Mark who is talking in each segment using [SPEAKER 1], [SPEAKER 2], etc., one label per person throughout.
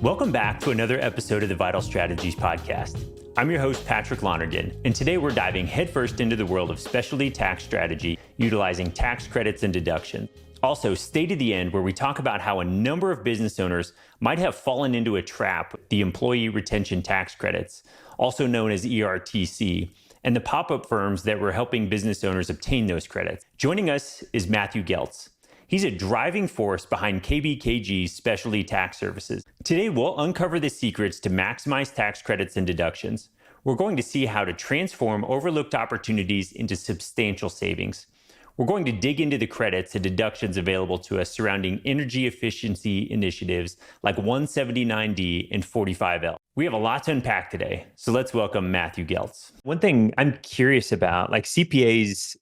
[SPEAKER 1] Welcome back to another episode of the Vital Strategies podcast. I'm your host, Patrick Lonergan, and today we're diving headfirst into the world of specialty tax strategy, utilizing tax credits and deductions. Also, stay to the end where we talk about how a number of business owners might have fallen into a trap, the employee retention tax credits, also known as ERTC, and the pop-up firms that were helping business owners obtain those credits. Joining us is Matthew Geltz. He's a driving force behind KBKG's specialty tax services. Today, we'll uncover the secrets to maximize tax credits and deductions. We're going to see how to transform overlooked opportunities into substantial savings. We're going to dig into the credits and deductions available to us surrounding energy efficiency initiatives like 179D and 45L. We have a lot to unpack today, so let's welcome Matthew Geltz. One thing I'm curious about, like CPAs,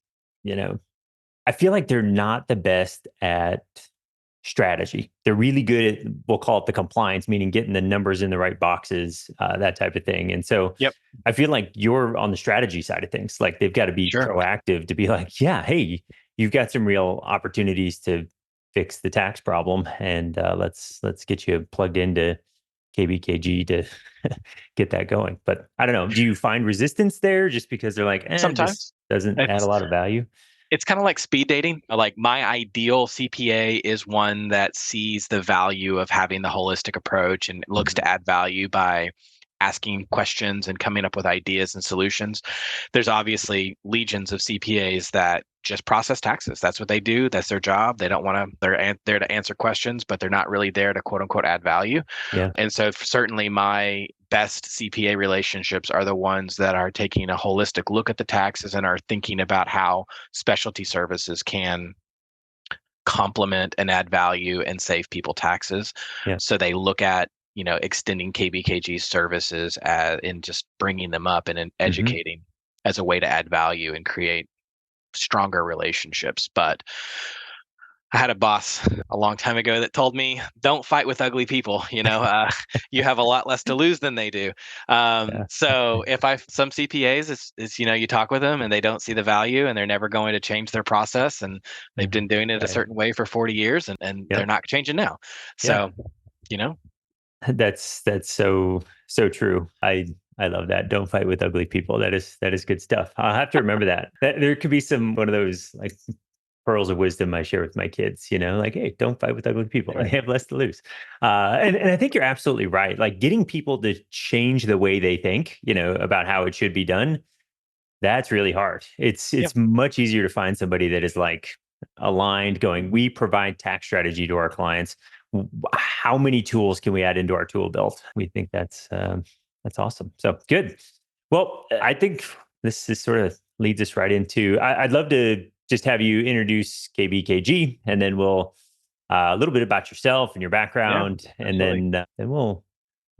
[SPEAKER 1] I feel like they're not the best at strategy. They're really good at, we'll call it the compliance, meaning getting the numbers in the right boxes, that type of thing. And so I feel like you're on the strategy side of things. Like they've got to be proactive to be like, yeah, hey, you've got some real opportunities to fix the tax problem. And let's get you plugged into KBKG to get that going. But I don't know, do you find resistance there just because they're like,
[SPEAKER 2] sometimes
[SPEAKER 1] this doesn't add a lot of value?
[SPEAKER 2] It's kind of like speed dating. Like my ideal CPA is one that sees the value of having the holistic approach and looks to add value by asking questions and coming up with ideas and solutions. There's obviously legions of CPAs that just process taxes. That's what they do. That's their job. They don't want to, they're there to answer questions, but they're not really there to quote unquote add value.
[SPEAKER 1] Yeah.
[SPEAKER 2] And so certainly my best CPA relationships are the ones that are taking a holistic look at the taxes and are thinking about how specialty services can complement and add value and save people taxes.
[SPEAKER 1] Yeah.
[SPEAKER 2] So they look at extending KBKG's services and just bringing them up and educating as a way to add value and create stronger relationships. But I had a boss a long time ago that told me, don't fight with ugly people. You have a lot less to lose than they do. So if some CPAs, it's you talk with them and they don't see the value and they're never going to change their process and they've been doing it a certain way for 40 years and they're not changing now. So,
[SPEAKER 1] That's so true. I love that. Don't fight with ugly people. That is good stuff. I'll have to remember that. There could be one of those like pearls of wisdom I share with my kids, like, hey, don't fight with ugly people. They have less to lose. And I think you're absolutely right. Like getting people to change the way they think, about how it should be done. That's really hard. It's much easier to find somebody that is like aligned going, we provide tax strategy to our clients. How many tools can we add into our tool belt? We think that's awesome. So good. Well, I think this is sort of leads us right into, I'd love to just have you introduce KBKG and then we'll a little bit about yourself and your background. And then we'll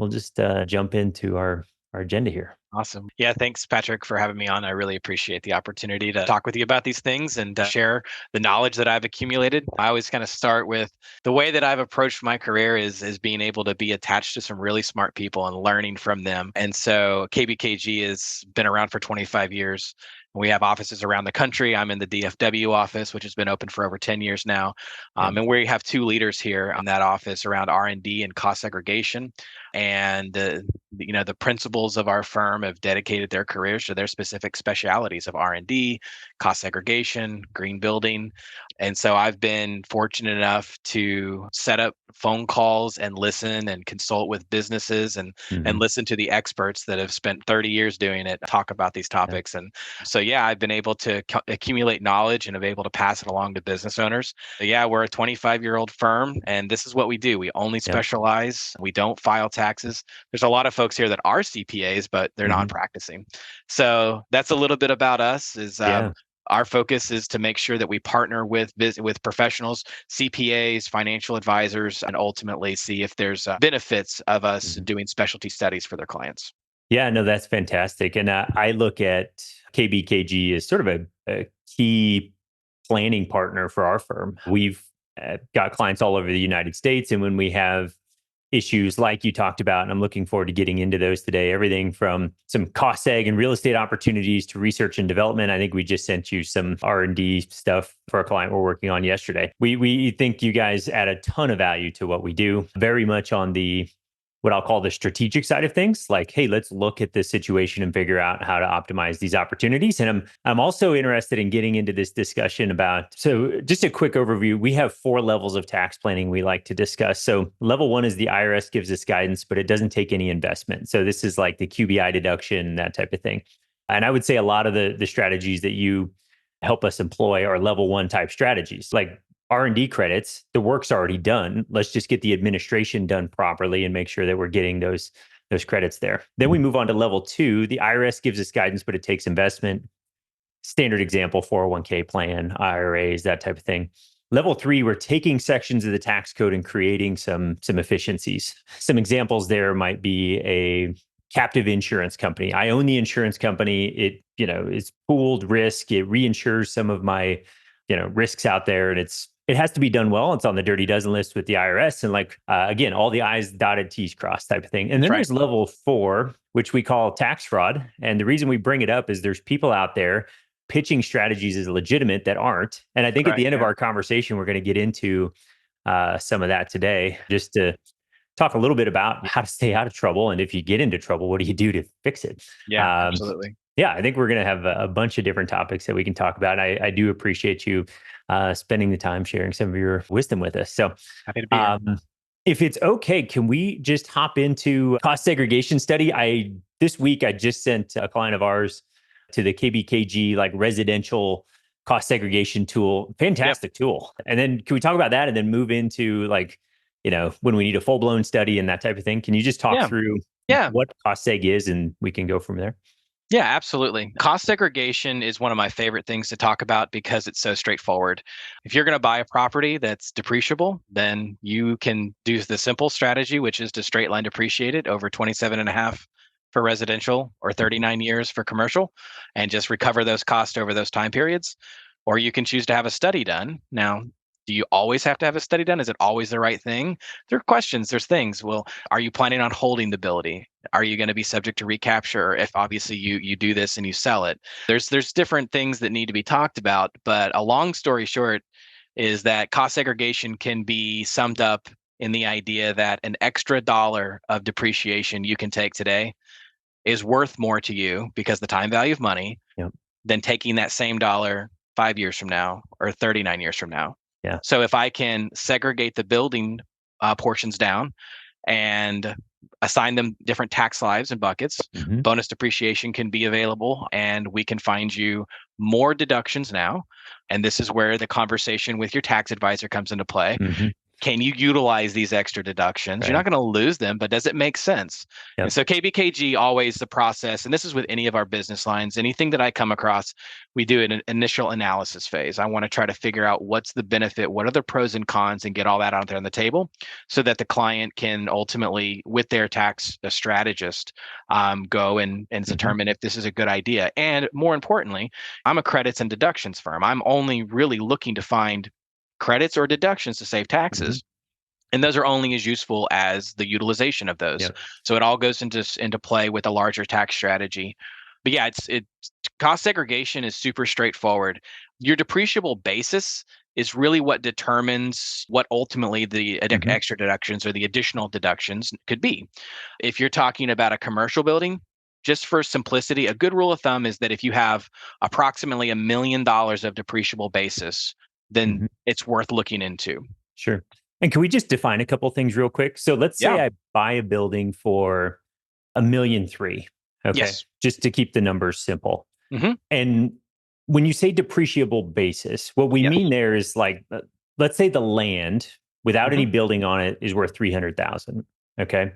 [SPEAKER 1] just jump into our agenda here.
[SPEAKER 2] Awesome. Yeah, thanks, Patrick, for having me on. I really appreciate the opportunity to talk with you about these things and share the knowledge that I've accumulated. I always kind of start with the way that I've approached my career is being able to be attached to some really smart people and learning from them. And so KBKG has been around for 25 years. We have offices around the country. I'm in the DFW office, which has been open for over 10 years now. And we have two leaders here in that office around R&D and cost segregation. And the principals of our firm have dedicated their careers to their specific specialities of R&D, cost segregation, green building. And so I've been fortunate enough to set up phone calls and listen and consult with businesses and listen to the experts that have spent 30 years doing it, talk about these topics. And so, I've been able to accumulate knowledge and have able to pass it along to business owners. But we're a 25-year-old firm, and this is what we do. We only specialize. We don't file taxes. There's a lot of folks here that are CPAs, but they're not practicing. So that's a little bit about us. Our focus is to make sure that we partner with professionals, CPAs, financial advisors, and ultimately see if there's benefits of us doing specialty studies for their clients.
[SPEAKER 1] Yeah, no, that's fantastic. And I look at KBKG as sort of a key planning partner for our firm. We've got clients all over the United States. And when we have issues like you talked about, and I'm looking forward to getting into those today, everything from some cost seg and real estate opportunities to research and development. I think we just sent you some R&D stuff for a client we're working on yesterday. We think you guys add a ton of value to what we do, very much on the what I'll call the strategic side of things. Like, hey, let's look at this situation and figure out how to optimize these opportunities. And I'm also interested in getting into this discussion about, so just a quick overview, we have 4 levels of tax planning we like to discuss. So level 1 is the IRS gives us guidance, but it doesn't take any investment. So this is like the QBI deduction, that type of thing. And I would say a lot of the strategies that you help us employ are level 1 type strategies. Like R&D credits, the work's already done. Let's just get the administration done properly and make sure that we're getting those credits there. Then we move on to level 2. The IRS gives us guidance, but it takes investment. Standard example, 401k plan, IRAs, that type of thing. Level 3, we're taking sections of the tax code and creating some efficiencies. Some examples there might be a captive insurance company. I own the insurance company. It, it's pooled risk. It reinsures some of my, risks out there, and it has to be done well. It's on the dirty dozen list with the IRS. And again, all the I's dotted, T's crossed type of thing. And then there's level 4, which we call tax fraud. And the reason we bring it up is there's people out there pitching strategies as legitimate that aren't. And I think at the end of our conversation, we're going to get into some of that today, just to talk a little bit about how to stay out of trouble. And if you get into trouble, what do you do to fix it?
[SPEAKER 2] Yeah, absolutely.
[SPEAKER 1] Yeah, I think we're going to have a bunch of different topics that we can talk about. I do appreciate you spending the time sharing some of your wisdom with us. So
[SPEAKER 2] happy to be here.
[SPEAKER 1] If it's okay, can we just hop into cost segregation study? This week, I just sent a client of ours to the KBKG residential cost segregation tool. Fantastic tool. And then can we talk about that and then move into when we need a full-blown study and that type of thing? Can you just talk through what cost seg is, and we can go from there?
[SPEAKER 2] Yeah, absolutely. Cost segregation is one of my favorite things to talk about because it's so straightforward. If you're going to buy a property that's depreciable, then you can do the simple strategy, which is to straight line depreciate it over 27 and a half for residential or 39 years for commercial, and just recover those costs over those time periods. Or you can choose to have a study done. Now, do you always have to have a study done? Is it always the right thing? There are questions, there's things. Well, are you planning on holding the ability? Are you going to be subject to recapture if obviously you do this and you sell it? There's different things that need to be talked about, but a long story short is that cost segregation can be summed up in the idea that an extra dollar of depreciation you can take today is worth more to you because the time value of money than taking that same dollar 5 years from now or 39 years from now.
[SPEAKER 1] Yeah.
[SPEAKER 2] So if I can segregate the building portions down and assign them different tax lives and buckets, bonus depreciation can be available, and we can find you more deductions now. And this is where the conversation with your tax advisor comes into play. Can you utilize these extra deductions? Right. You're not going to lose them, but does it make sense? And so KBKG, always the process, and this is with any of our business lines, anything that I come across, we do an initial analysis phase. I want to try to figure out what's the benefit, what are the pros and cons, and get all that out there on the table so that the client can ultimately, with their tax strategist, go and determine if this is a good idea. And more importantly, I'm a credits and deductions firm. I'm only really looking to find credits or deductions to save taxes. And those are only as useful as the utilization of those. So it all goes into play with a larger tax strategy. But yeah, it's cost segregation is super straightforward. Your depreciable basis is really what determines what ultimately the extra deductions or the additional deductions could be. If you're talking about a commercial building, just for simplicity, a good rule of thumb is that if you have approximately $1 million of depreciable basis, then it's worth looking into.
[SPEAKER 1] Sure. And can we just define a couple of things real quick? So let's say I buy a building for $1.3 million. Okay.
[SPEAKER 2] Yes.
[SPEAKER 1] Just to keep the numbers simple. And when you say depreciable basis, what we mean there is let's say the land without any building on it is worth $300,000. Okay.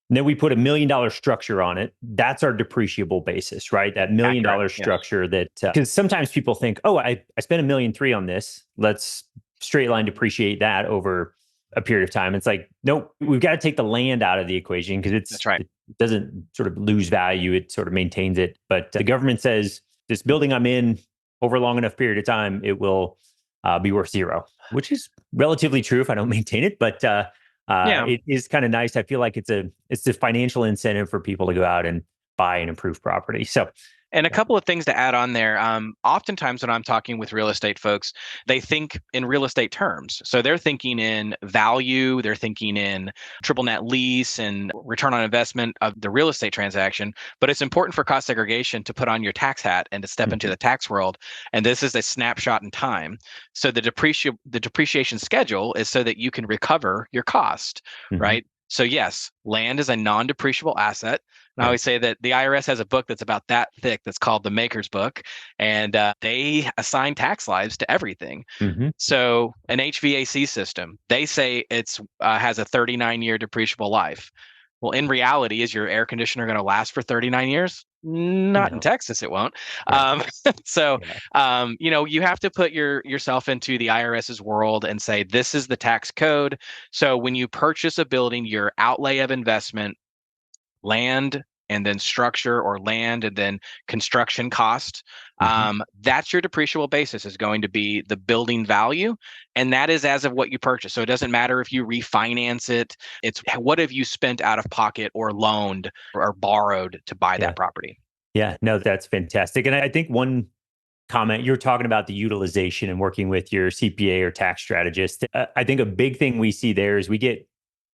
[SPEAKER 1] And then we put $1 million structure on it. That's our depreciable basis, right? That $1 million structure that, because sometimes people think, oh, I spent $1.3 million on this. Let's straight line depreciate that over a period of time. It's like, nope, we've got to take the land out of the equation because it doesn't sort of lose value. It sort of maintains it. But the government says this building I'm in over a long enough period of time, it will be worth zero, which is relatively true if I don't maintain it. But it is kind of nice. I feel like it's the financial incentive for people to go out and buy and improve property. So
[SPEAKER 2] And a
[SPEAKER 1] Yeah.
[SPEAKER 2] couple of things to add on there. Oftentimes, when I'm talking with real estate folks, they think in real estate terms. So they're thinking in value, they're thinking in triple net lease and return on investment of the real estate transaction. But it's important for cost segregation to put on your tax hat and to step into
[SPEAKER 1] Mhm.
[SPEAKER 2] the tax world. And this is a snapshot in time. So the depreciation schedule is so that you can recover your cost,
[SPEAKER 1] Mhm.
[SPEAKER 2] right? So yes, land is a non-depreciable asset. And I
[SPEAKER 1] Yep.
[SPEAKER 2] always say that the IRS has a book that's about that thick that's called the Maker's Book, and they assign tax lives to everything.
[SPEAKER 1] Mhm.
[SPEAKER 2] So an HVAC system, they say it's has a 39-year depreciable life. Well, in reality, is your air conditioner going to last for 39 years? Not in
[SPEAKER 1] No.
[SPEAKER 2] Texas, it won't.
[SPEAKER 1] Right.
[SPEAKER 2] So,
[SPEAKER 1] Yeah.
[SPEAKER 2] you have to put yourself into the IRS's world and say, this is the tax code. So when you purchase a building, your outlay of investment, land and then structure, or land and then construction cost,
[SPEAKER 1] Mhm.
[SPEAKER 2] that's your depreciable basis is going to be the building value, and that is as of what you purchase. So it doesn't matter if you refinance it, it's what have you spent out of pocket or loaned or borrowed to buy
[SPEAKER 1] Yeah.
[SPEAKER 2] that property.
[SPEAKER 1] Yeah. No, that's fantastic. And I think one comment you're talking about the utilization and working with your CPA or tax strategist. I think a big thing we see there is we get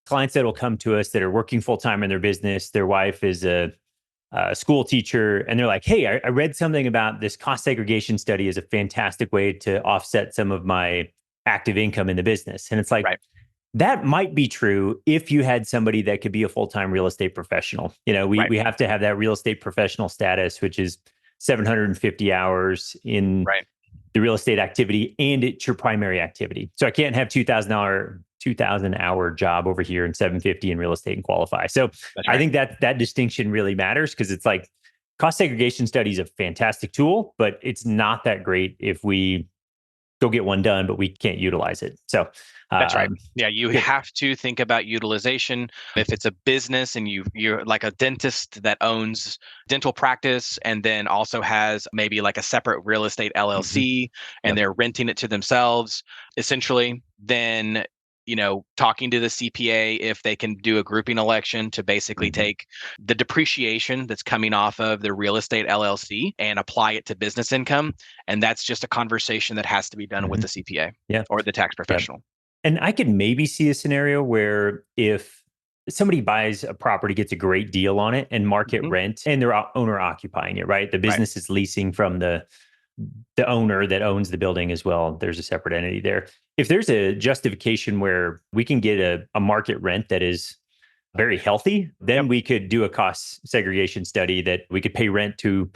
[SPEAKER 1] clients that will come to us that are working full time in their business. Their wife is a school teacher, and they're like, "Hey, I read something about this cost segregation study is a fantastic way to offset some of my active income in the business." And it's like,
[SPEAKER 2] Right.
[SPEAKER 1] that might be true if you had somebody that could be a full-time real estate professional. We
[SPEAKER 2] Right.
[SPEAKER 1] have to have that real estate professional status, which is 750 hours in
[SPEAKER 2] Right.
[SPEAKER 1] the real estate activity, and it's your primary activity. So I can't have $2,000 job over here and 750 in real estate and qualify. So
[SPEAKER 2] That's
[SPEAKER 1] I
[SPEAKER 2] right.
[SPEAKER 1] think that distinction really matters, because it's like cost segregation study is a fantastic tool, but it's not that great if we go get one done, but we can't utilize it. So
[SPEAKER 2] That's right.
[SPEAKER 1] um,
[SPEAKER 2] Yeah, you
[SPEAKER 1] good.
[SPEAKER 2] have to think about utilization. If it's a business and you're like a dentist that owns dental practice and then also has maybe like a separate real estate
[SPEAKER 1] Mhm.
[SPEAKER 2] LLC and
[SPEAKER 1] Yep.
[SPEAKER 2] they're renting it to themselves, essentially, then talking to the CPA if they can do a grouping election to basically
[SPEAKER 1] Mhm.
[SPEAKER 2] take the depreciation that's coming off of the real estate LLC and apply it to business income. And that's just a conversation that has to be done with
[SPEAKER 1] Mhm.
[SPEAKER 2] the CPA
[SPEAKER 1] Yeah.
[SPEAKER 2] or the tax
[SPEAKER 1] Yeah.
[SPEAKER 2] professional.
[SPEAKER 1] And I could maybe see a scenario where if somebody buys a property, gets a great deal on it and market
[SPEAKER 2] Mhm.
[SPEAKER 1] rent, and they're owner occupying it, right? The
[SPEAKER 2] Right.
[SPEAKER 1] business is leasing from the owner that owns the building as well. There's a separate entity there. If there's a justification where we can get a market rent that is very healthy,
[SPEAKER 2] Yep.
[SPEAKER 1] then we could do a cost segregation study that we could pay rent to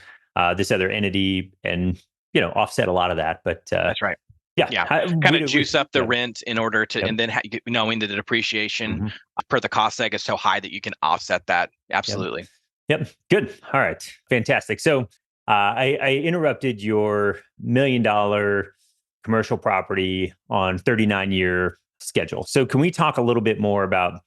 [SPEAKER 1] this other entity and offset a lot of that. But
[SPEAKER 2] That's right.
[SPEAKER 1] yeah,
[SPEAKER 2] Yeah. Kind of juice up the
[SPEAKER 1] yeah,
[SPEAKER 2] rent in order to,
[SPEAKER 1] yep,
[SPEAKER 2] and then knowing that the depreciation
[SPEAKER 1] mhm,
[SPEAKER 2] per the cost seg is so high that you can offset that.
[SPEAKER 1] yep.
[SPEAKER 2] Absolutely.
[SPEAKER 1] Yep. Good. All right. Fantastic. So I interrupted your $1 million commercial property on 39-year schedule. So can we talk a little bit more about?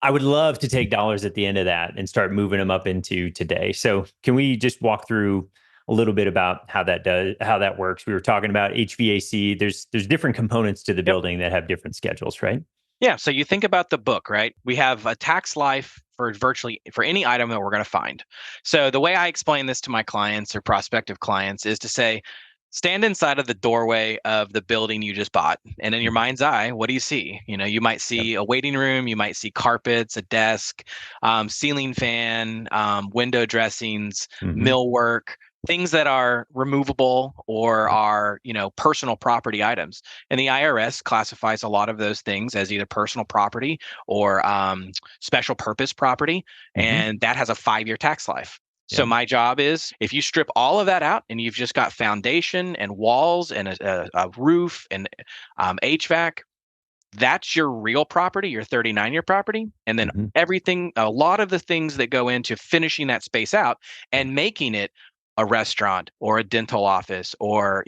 [SPEAKER 1] I would love to take dollars at the end of that and start moving them up into today. So can we just walk through a little bit about how that works? We were talking about HVAC. There's different components to the
[SPEAKER 2] Yep.
[SPEAKER 1] building that have different schedules, right?
[SPEAKER 2] Yeah. So you think about the book, right? We have a tax life for virtually for any item that we're going to find. So the way I explain this to my clients or prospective clients is to say, stand inside of the doorway of the building you just bought, and in your
[SPEAKER 1] Mhm.
[SPEAKER 2] mind's eye, what do you see? You might
[SPEAKER 1] Yep.
[SPEAKER 2] see a waiting room, you might see carpets, a desk, ceiling fan, window dressings,
[SPEAKER 1] Hmm.
[SPEAKER 2] millwork, things that are removable or
[SPEAKER 1] Yep.
[SPEAKER 2] are personal property items. And the IRS classifies a lot of those things as either personal property or special purpose property.
[SPEAKER 1] Hmm.
[SPEAKER 2] And that has a 5-year tax life. So
[SPEAKER 1] Yep.
[SPEAKER 2] my job is, if you strip all of that out and you've just got foundation and walls and a roof and HVAC, that's your real property, your 39-year property. And then
[SPEAKER 1] Hmm.
[SPEAKER 2] everything, a lot of the things that go into finishing that space out and making it a restaurant or a dental office or,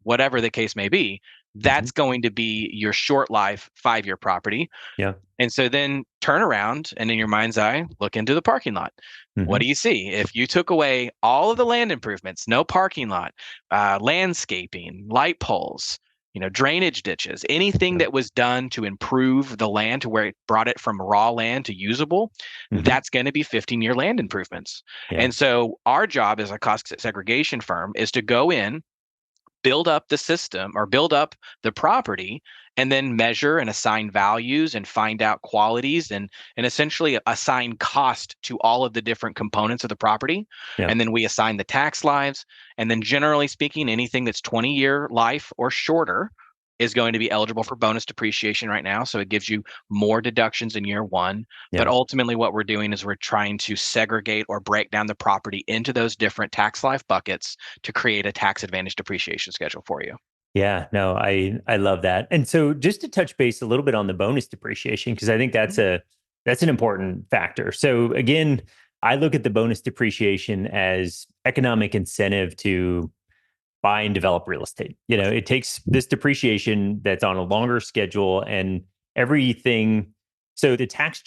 [SPEAKER 2] whatever the case may be,
[SPEAKER 1] Hmm.
[SPEAKER 2] that's going to be your short life 5-year property.
[SPEAKER 1] Yeah.
[SPEAKER 2] And so then turn around and in your mind's eye, look into the parking lot. What
[SPEAKER 1] Hmm.
[SPEAKER 2] do you see? If you took away all of the land improvements, no parking lot, landscaping, light poles, drainage ditches, anything that was done to improve the land to where it brought it from raw land to usable, that's going to be 15-year land improvements.
[SPEAKER 1] Yeah.
[SPEAKER 2] And so our job as a cost segregation firm is to go in, build up the system or build up the property, and then measure and assign values and find out qualities and essentially assign cost to all of the different components of the property.
[SPEAKER 1] Yeah.
[SPEAKER 2] And then we assign the tax lives. And then generally speaking, anything that's 20-year life or shorter is going to be eligible for bonus depreciation right now. So it gives you more deductions in year one.
[SPEAKER 1] Yeah.
[SPEAKER 2] But ultimately what we're doing is we're trying to segregate or break down the property into those different tax life buckets to create a tax advantage depreciation schedule for you.
[SPEAKER 1] Yeah, no, I love that. And so just to touch base a little bit on the bonus depreciation, because I think that's an important factor. So again, I look at the bonus depreciation as economic incentive to buy and develop real estate. It takes this depreciation that's on a longer schedule and everything. So the Tax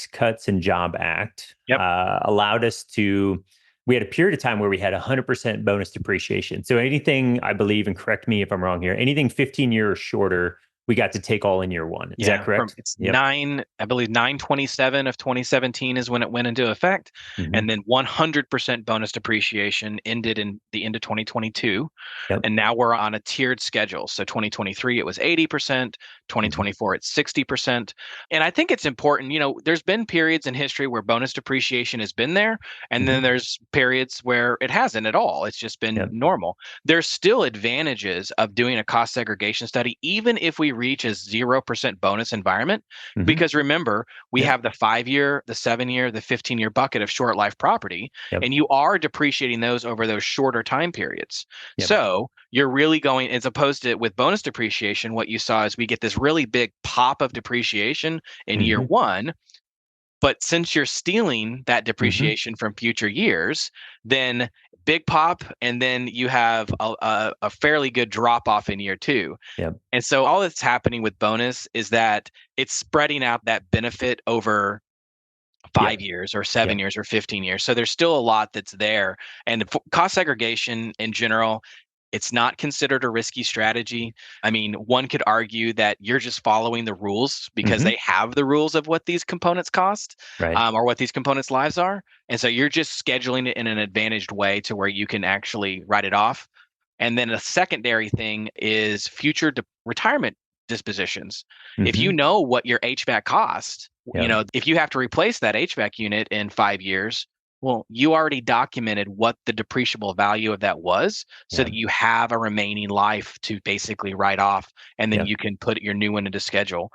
[SPEAKER 1] Cuts and Job Act allowed us to. We had a period of time where we had 100% bonus depreciation. So anything, I believe, and correct me if I'm wrong here, anything 15 years or shorter, we got to take all in year one. Is that correct?
[SPEAKER 2] It's 9/27 of 2017 is when it went into effect. And then 100% bonus depreciation ended in the end of 2022. And now we're on a tiered schedule. So 2023, it was 80%, 2024, it's 60%. And I think it's important, there's been periods in history where bonus depreciation has been there. And then there's periods where it hasn't at all. It's just been normal. There's still advantages of doing a cost segregation study, even if we reach a 0% bonus environment, because remember, we have the 5-year, the 7-year, the 15-year bucket of short life property, and you are depreciating those over those shorter time periods. So you're really going, as opposed to with bonus depreciation, what you saw is we get this really big pop of depreciation in year one. But since you're stealing that depreciation from future years, then big pop, and then you have a fairly good drop off in year two. And so all that's happening with bonus is that it's spreading out that benefit over 5 years or 7 years or 15 years. So there's still a lot that's there. And cost segregation in general, it's not considered a risky strategy. I mean, one could argue that you're just following the rules because they have the rules of what these components cost, or what these components' lives are. And so you're just scheduling it in an advantaged way to where you can actually write it off. And then a secondary thing is future retirement dispositions. If you know what your HVAC cost, if you have to replace that HVAC unit in 5 years, well, you already documented what the depreciable value of that was so that you have a remaining life to basically write off, and then you can put your new one into schedule.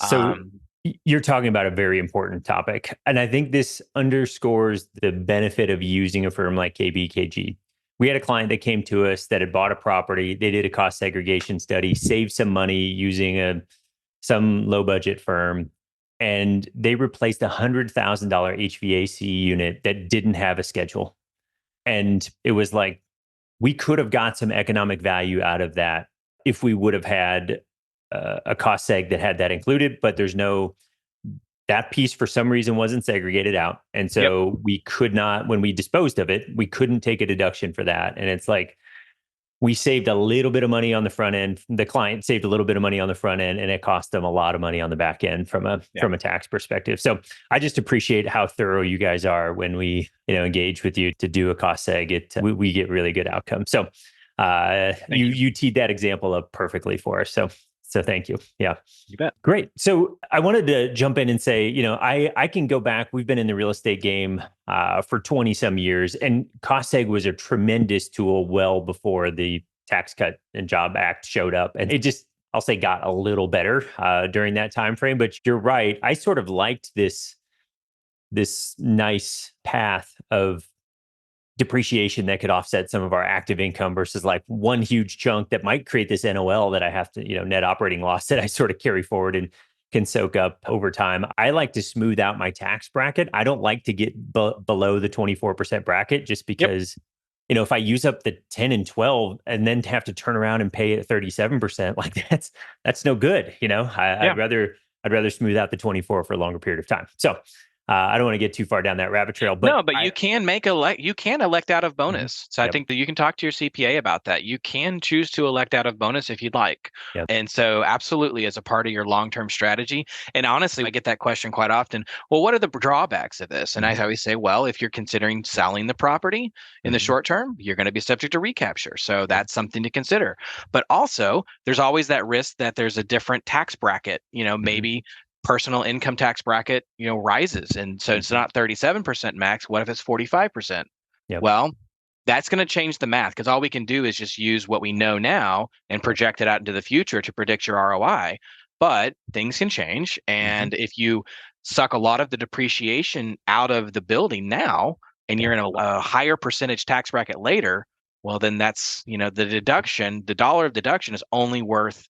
[SPEAKER 1] So you're talking about a very important topic. And I think this underscores the benefit of using a firm like KBKG. We had a client that came to us that had bought a property. They did a cost segregation study, saved some money using some low budget firm. And they replaced a $100,000 HVAC unit that didn't have a schedule. And it was like, we could have got some economic value out of that if we would have had a cost seg that had that included, but that piece for some reason wasn't segregated out. And so we could not, when we disposed of it, we couldn't take a deduction for that. And it's like, we saved a little bit of money on the front end. The client saved a little bit of money on the front end, and it cost them a lot of money on the back end from a tax perspective. So I just appreciate how thorough you guys are when we engage with you to do a cost seg. We get really good outcomes. So you teed that example up perfectly for us. So thank you. Yeah.
[SPEAKER 2] You bet.
[SPEAKER 1] Great. So I wanted to jump in and say, I can go back. We've been in the real estate game for 20 some years, and cost seg was a tremendous tool well before the Tax Cut and Job Act showed up. And it just, I'll say, got a little better during that time frame. But you're right. I sort of liked this nice path of depreciation that could offset some of our active income versus like one huge chunk that might create this NOL that I have to, net operating loss that I sort of carry forward and can soak up over time. I like to smooth out my tax bracket. I don't like to get below the 24% bracket just because, if I use up the 10 and 12 and then have to turn around and pay at 37%, like that's no good. I'd rather smooth out the 24 for a longer period of time. So I don't want to get too far down that rabbit trail, but
[SPEAKER 2] No, but you can elect out of bonus. So I
[SPEAKER 1] Yep.
[SPEAKER 2] think that you can talk to your CPA about that. You can choose to elect out of bonus if you'd like.
[SPEAKER 1] Yep.
[SPEAKER 2] And so absolutely as a part of your long-term strategy. And honestly, I get that question quite often. Well, what are the drawbacks of this? And I always say, well, if you're considering selling the property in the short term, you're going to be subject to recapture. So that's something to consider. But also, there's always that risk that there's a different tax bracket, maybe personal income tax bracket, rises. And so it's not 37% max. What if it's 45%?
[SPEAKER 1] Yep.
[SPEAKER 2] Well, that's going to change the math because all we can do is just use what we know now and project it out into the future to predict your ROI. But things can change. And if you suck a lot of the depreciation out of the building now and you're in a higher percentage tax bracket later, well, then that's, the dollar of deduction is only worth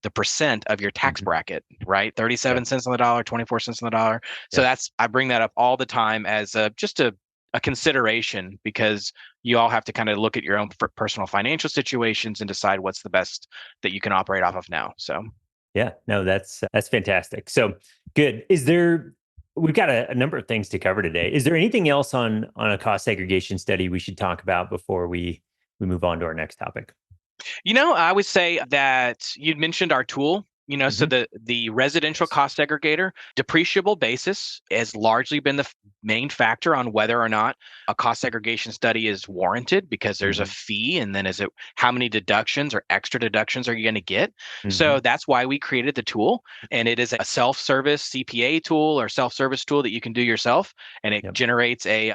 [SPEAKER 2] the percent of your tax bracket, right? 37 cents on the dollar, 24 cents on the dollar. So I bring that up all the time as just a consideration because you all have to kind of look at your own personal financial situations and decide what's the best that you can operate off of now. So
[SPEAKER 1] yeah, no, that's fantastic. So good. We've got a number of things to cover today. Is there anything else on a cost segregation study we should talk about before we move on to our next topic?
[SPEAKER 2] I would say that you'd mentioned our tool. So the residential cost segregator, depreciable basis has largely been the main factor on whether or not a cost segregation study is warranted because there's a fee, and then how many deductions or extra deductions are you going to get? So that's why we created the tool, and it is a self-service CPA tool or self-service tool that you can do yourself, and it generates a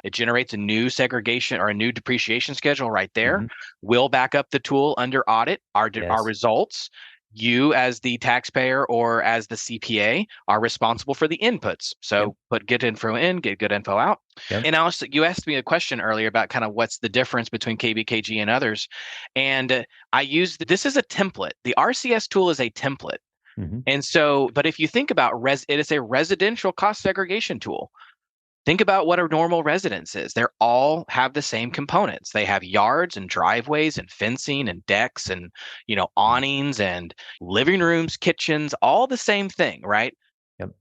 [SPEAKER 2] new segregation or a new depreciation schedule right there. We'll back up the tool under audit, our results. You as the taxpayer or as the CPA are responsible for the inputs. So put good info in, get good info out. And also, you asked me a question earlier about kind of what's the difference between KBKG and others. And I used this as a template. The RCS tool is a template. And so, but if you think about it is a residential cost segregation tool. Think about what a normal residence is. They all have the same components. They have yards and driveways and fencing and decks and, awnings and living rooms, kitchens, all the same thing, right?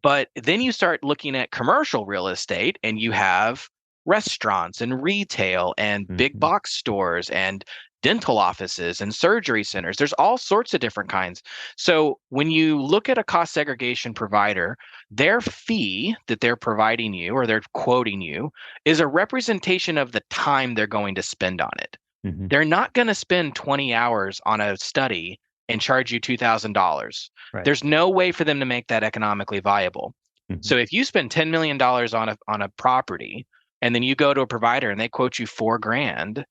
[SPEAKER 2] But then you start looking at commercial real estate and you have restaurants and retail and big box stores and dental offices and surgery centers. There's all sorts of different kinds. So when you look at a cost segregation provider, their fee that they're providing you or they're quoting you is a representation of the time they're going to spend on it. They're not going to spend 20 hours on a study and charge you $2,000. There's no way for them to make that economically viable. So if you spend $10 million on a property and then you go to a provider and they quote you $4,000,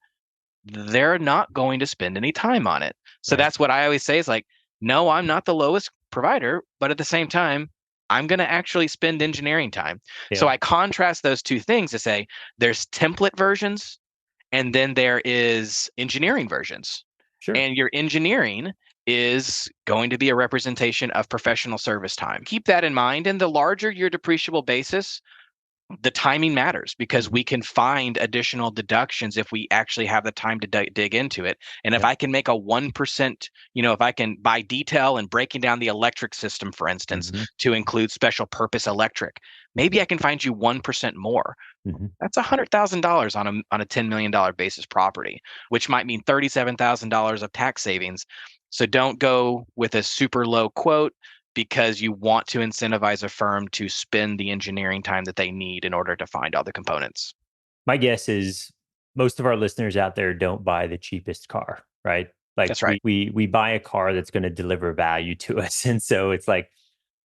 [SPEAKER 2] they're not going to spend any time on it. So that's what I always say is like, no, I'm not the lowest provider, but at the same time, I'm going to actually spend engineering time. So I contrast those two things to say there's template versions and then there is engineering versions. And your engineering is going to be a representation of professional service time. Keep that in mind. And the larger your depreciable basis, the timing matters because we can find additional deductions if we actually have the time to dig into it. And if I can make a 1%, if I can buy detail and breaking down the electric system, for instance, to include special purpose electric, maybe I can find you 1% more. That's $100,000 on a $10 million basis property, which might mean $37,000 of tax savings. So don't go with a super low quote because you want to incentivize a firm to spend the engineering time that they need in order to find all the components.
[SPEAKER 1] My guess is most of our listeners out there don't buy the cheapest car, right? Like
[SPEAKER 2] that's right.
[SPEAKER 1] We buy a car that's going to deliver value to us. And so it's like,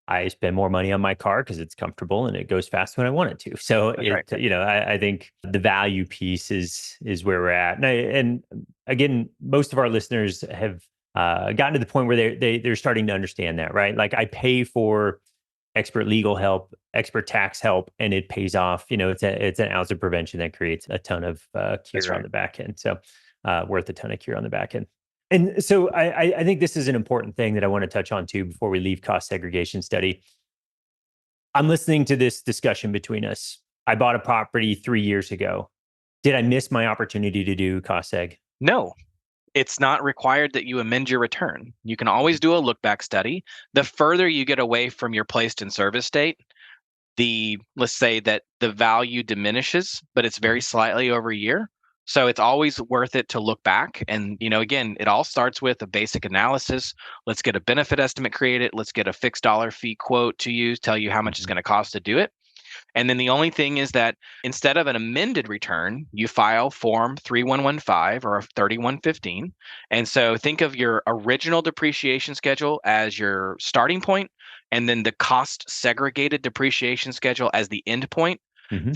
[SPEAKER 1] I spend more money on my car because it's comfortable and it goes fast when I want it to. So I think the value piece is where we're at. And again, most of our listeners have gotten to the point where they're starting to understand that, right? Like I pay for expert legal help, expert tax help, and it pays off. It's an ounce of prevention that creates a ton of cure on the back end. So worth a ton of cure on the back end. And so I think this is an important thing that I want to touch on too before we leave cost segregation study. I'm listening to this discussion between us. I bought a property 3 years ago. Did I miss my opportunity to do cost seg?
[SPEAKER 2] No. It's not required that you amend your return. You can always do a look back study. The further you get away from your placed in service date, let's say that the value diminishes, but it's very slightly over a year. So it's always worth it to look back. And, again, it all starts with a basic analysis. Let's get a benefit estimate created. Let's get a fixed dollar fee quote to you, tell you how much it's going to cost to do it. And then the only thing is that instead of an amended return, you file Form 3115 or 3115. And so think of your original depreciation schedule as your starting point, and then the cost segregated depreciation schedule as the end point.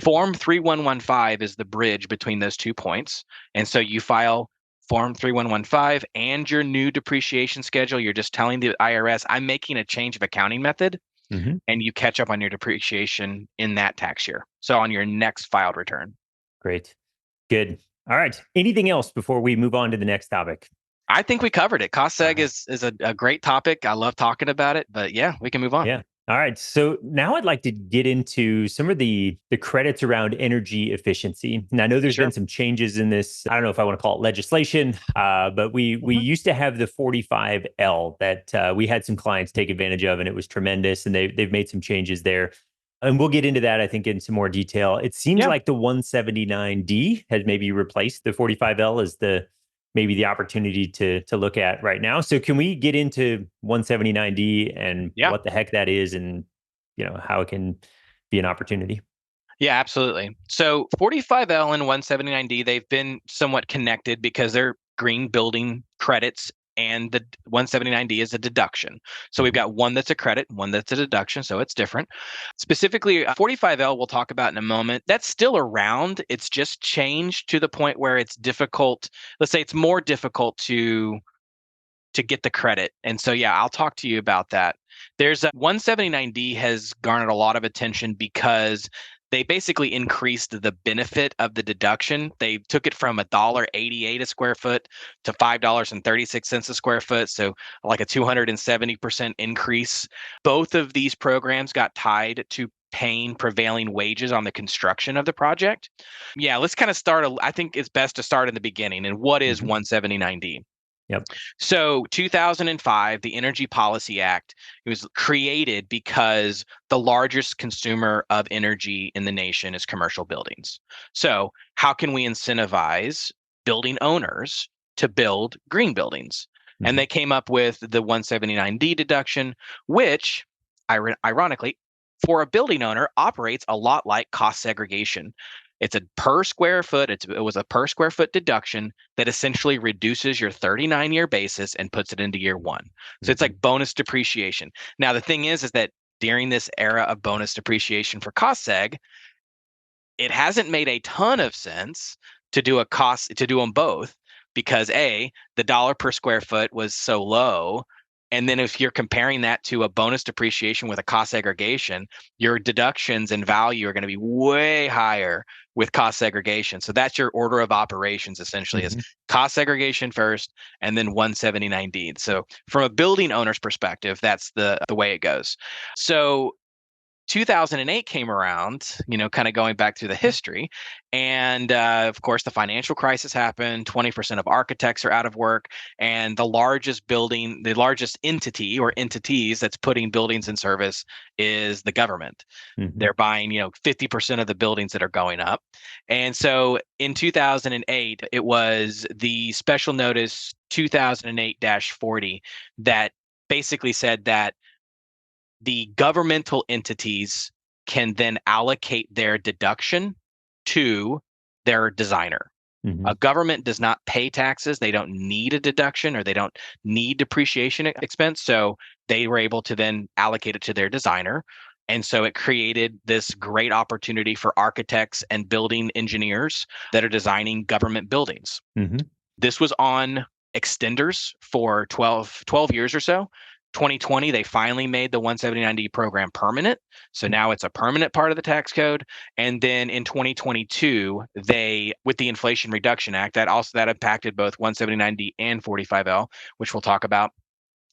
[SPEAKER 2] Form 3115 is the bridge between those 2 points. And so you file Form 3115 and your new depreciation schedule. You're just telling the IRS, I'm making a change of accounting method. And you catch up on your depreciation in that tax year. So on your next filed return.
[SPEAKER 1] Great. Good. All right. Anything else before we move on to the next topic?
[SPEAKER 2] I think we covered it. Cost seg is a great topic. I love talking about it, but yeah, we can move on.
[SPEAKER 1] Yeah. All right. So now I'd like to get into some of the credits around energy efficiency. And I know there's been some changes in this. I don't know if I want to call it legislation, but we used to have the 45L that we had some clients take advantage of, and it was tremendous. And they've made some changes there. And we'll get into that, I think, in some more detail. It seems like the 179D has maybe replaced the 45L as maybe the opportunity to look at right now. So can we get into 179D and what the heck that is, and how it can be an opportunity?
[SPEAKER 2] Yeah, absolutely. So 45L and 179D, they've been somewhat connected because they're green building credits, and the 179D is a deduction. So we've got one that's a credit, one that's a deduction, so it's different. Specifically, 45L we'll talk about in a moment. That's still around. It's just changed to the point where it's difficult. Let's say it's more difficult to get the credit. And so, yeah, I'll talk to you about that. There's 179D has garnered a lot of attention because they basically increased the benefit of the deduction. They took it from $1.88 a square foot to $5.36 a square foot. So like a 270% increase. Both of these programs got tied to paying prevailing wages on the construction of the project. Yeah, let's kind of start. I think it's best to start in the beginning. And what is 179D?
[SPEAKER 1] Yep.
[SPEAKER 2] So 2005, the Energy Policy Act, it was created because the largest consumer of energy in the nation is commercial buildings. So how can we incentivize building owners to build green buildings? And they came up with the 179D deduction, which ironically, for a building owner, operates a lot like cost segregation. It's a per square foot. It was a per square foot deduction that essentially reduces your 39-year basis and puts it into year one. So it's like bonus depreciation. Now, the thing is that during this era of bonus depreciation for cost seg, it hasn't made a ton of sense to do them both, because the dollar per square foot was so low. And then if you're comparing that to a bonus depreciation with a cost segregation, your deductions and value are going to be way higher with cost segregation. So that's your order of operations, essentially, is cost segregation first and then 179D. So from a building owner's perspective, that's the way it goes. So 2008 came around, kind of going back through the history. And of course, the financial crisis happened. 20% of architects are out of work. And the largest entity or entities that's putting buildings in service is the government. They're buying, 50% of the buildings that are going up. And so in 2008, it was the special notice 2008-40 that basically said that the governmental entities can then allocate their deduction to their designer. A government does not pay taxes. They don't need a deduction, or they don't need depreciation expense. So they were able to then allocate it to their designer. And so it created this great opportunity for architects and building engineers that are designing government buildings. This was on extenders for 12 years or so. 2020, they finally made the 179D program permanent. So now it's a permanent part of the tax code. And then in 2022, with the Inflation Reduction Act, that impacted both 179D and 45L, which we'll talk about.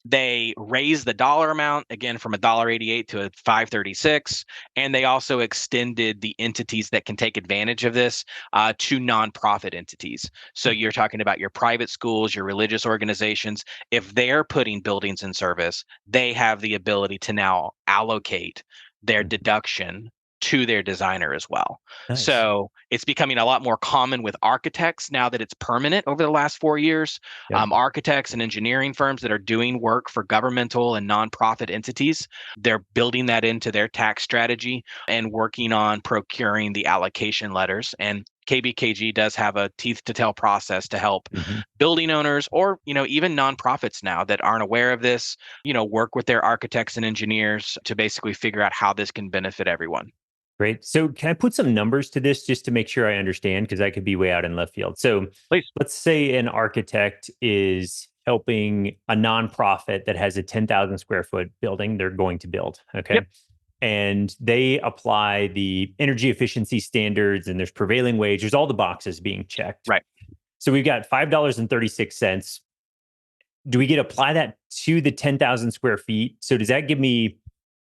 [SPEAKER 2] They raised the dollar amount again from $1.88 to $5.36, and they also extended the entities that can take advantage of this to nonprofit entities. So you're talking about your private schools, your religious organizations. If they're putting buildings in service, they have the ability to now allocate their deduction to their designer as well.
[SPEAKER 1] Nice.
[SPEAKER 2] So it's becoming a lot more common with architects now that it's permanent over the last 4 years.
[SPEAKER 1] Yep.
[SPEAKER 2] Architects and engineering firms that are doing work for governmental and nonprofit entities, they're building that into their tax strategy and working on procuring the allocation letters. And KBKG does have a teeth to tail process to help building owners or, even nonprofits now that aren't aware of this, work with their architects and engineers to basically figure out how this can benefit everyone.
[SPEAKER 1] Great. So can I put some numbers to this just to make sure I understand? Because I could be way out in left field. So
[SPEAKER 2] Please.
[SPEAKER 1] let's say an architect is helping a nonprofit that has a 10,000 square foot building they're going to build. Okay.
[SPEAKER 2] Yep.
[SPEAKER 1] And they apply the energy efficiency standards and there's prevailing wage. There's all the boxes being checked.
[SPEAKER 2] Right.
[SPEAKER 1] So we've got $5.36. Do we get to apply that to the 10,000 square feet? So does that give me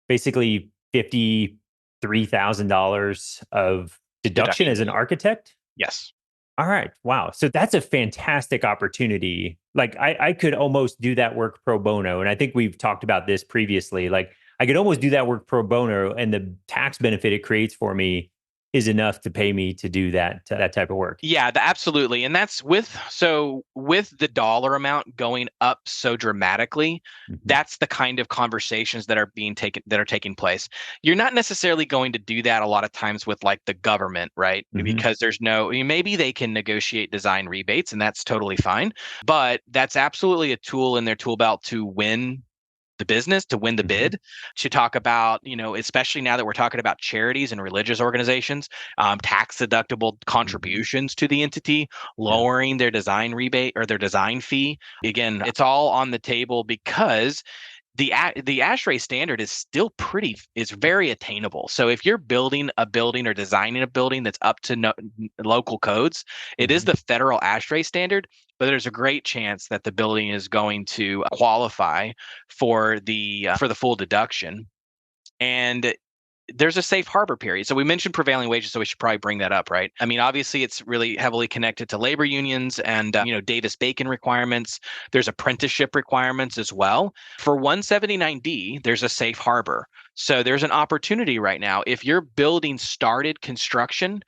[SPEAKER 1] basically $53,000 of deduction as an architect?
[SPEAKER 2] Yes.
[SPEAKER 1] All right. Wow. So that's a fantastic opportunity. Like I could almost do that work pro bono. And I think we've talked about this previously. Like I could almost do that work pro bono and the tax benefit it creates for me is enough to pay me to do that type of work.
[SPEAKER 2] Yeah, absolutely. And that's with the dollar amount going up so dramatically, that's the kind of conversations that are taking place. You're not necessarily going to do that a lot of times with like the government, right? Because there's maybe they can negotiate design rebates and that's totally fine, but that's absolutely a tool in their tool belt to win the business, to win the bid, to talk about, especially now that we're talking about charities and religious organizations, tax deductible contributions to the entity, lowering their design rebate or their design fee. Again, it's all on the table because the ASHRAE standard is still it's very attainable. So if you're building a building or designing a building that's up to local codes, it is the federal ASHRAE standard, but there's a great chance that the building is going to qualify for the full deduction. And there's a safe harbor period. So we mentioned prevailing wages, so we should probably bring that up, right? I mean, obviously, it's really heavily connected to labor unions and Davis-Bacon requirements. There's apprenticeship requirements as well. For 179D, there's a safe harbor. So there's an opportunity right now. If your building started construction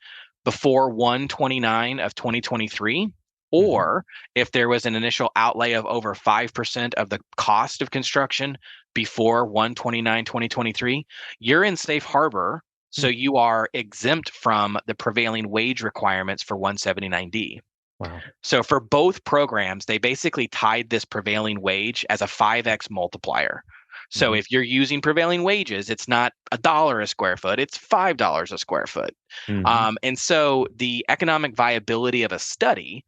[SPEAKER 2] before 1/29 of 2023, or if there was an initial outlay of over 5% of the cost of construction before 1/29/2023, you're in safe harbor. So you are exempt from the prevailing wage requirements for 179D.
[SPEAKER 1] Wow.
[SPEAKER 2] So for both programs, they basically tied this prevailing wage as a 5x multiplier. So if you're using prevailing wages, it's not $1 a square foot, it's $5 a square foot. And so the economic viability of a study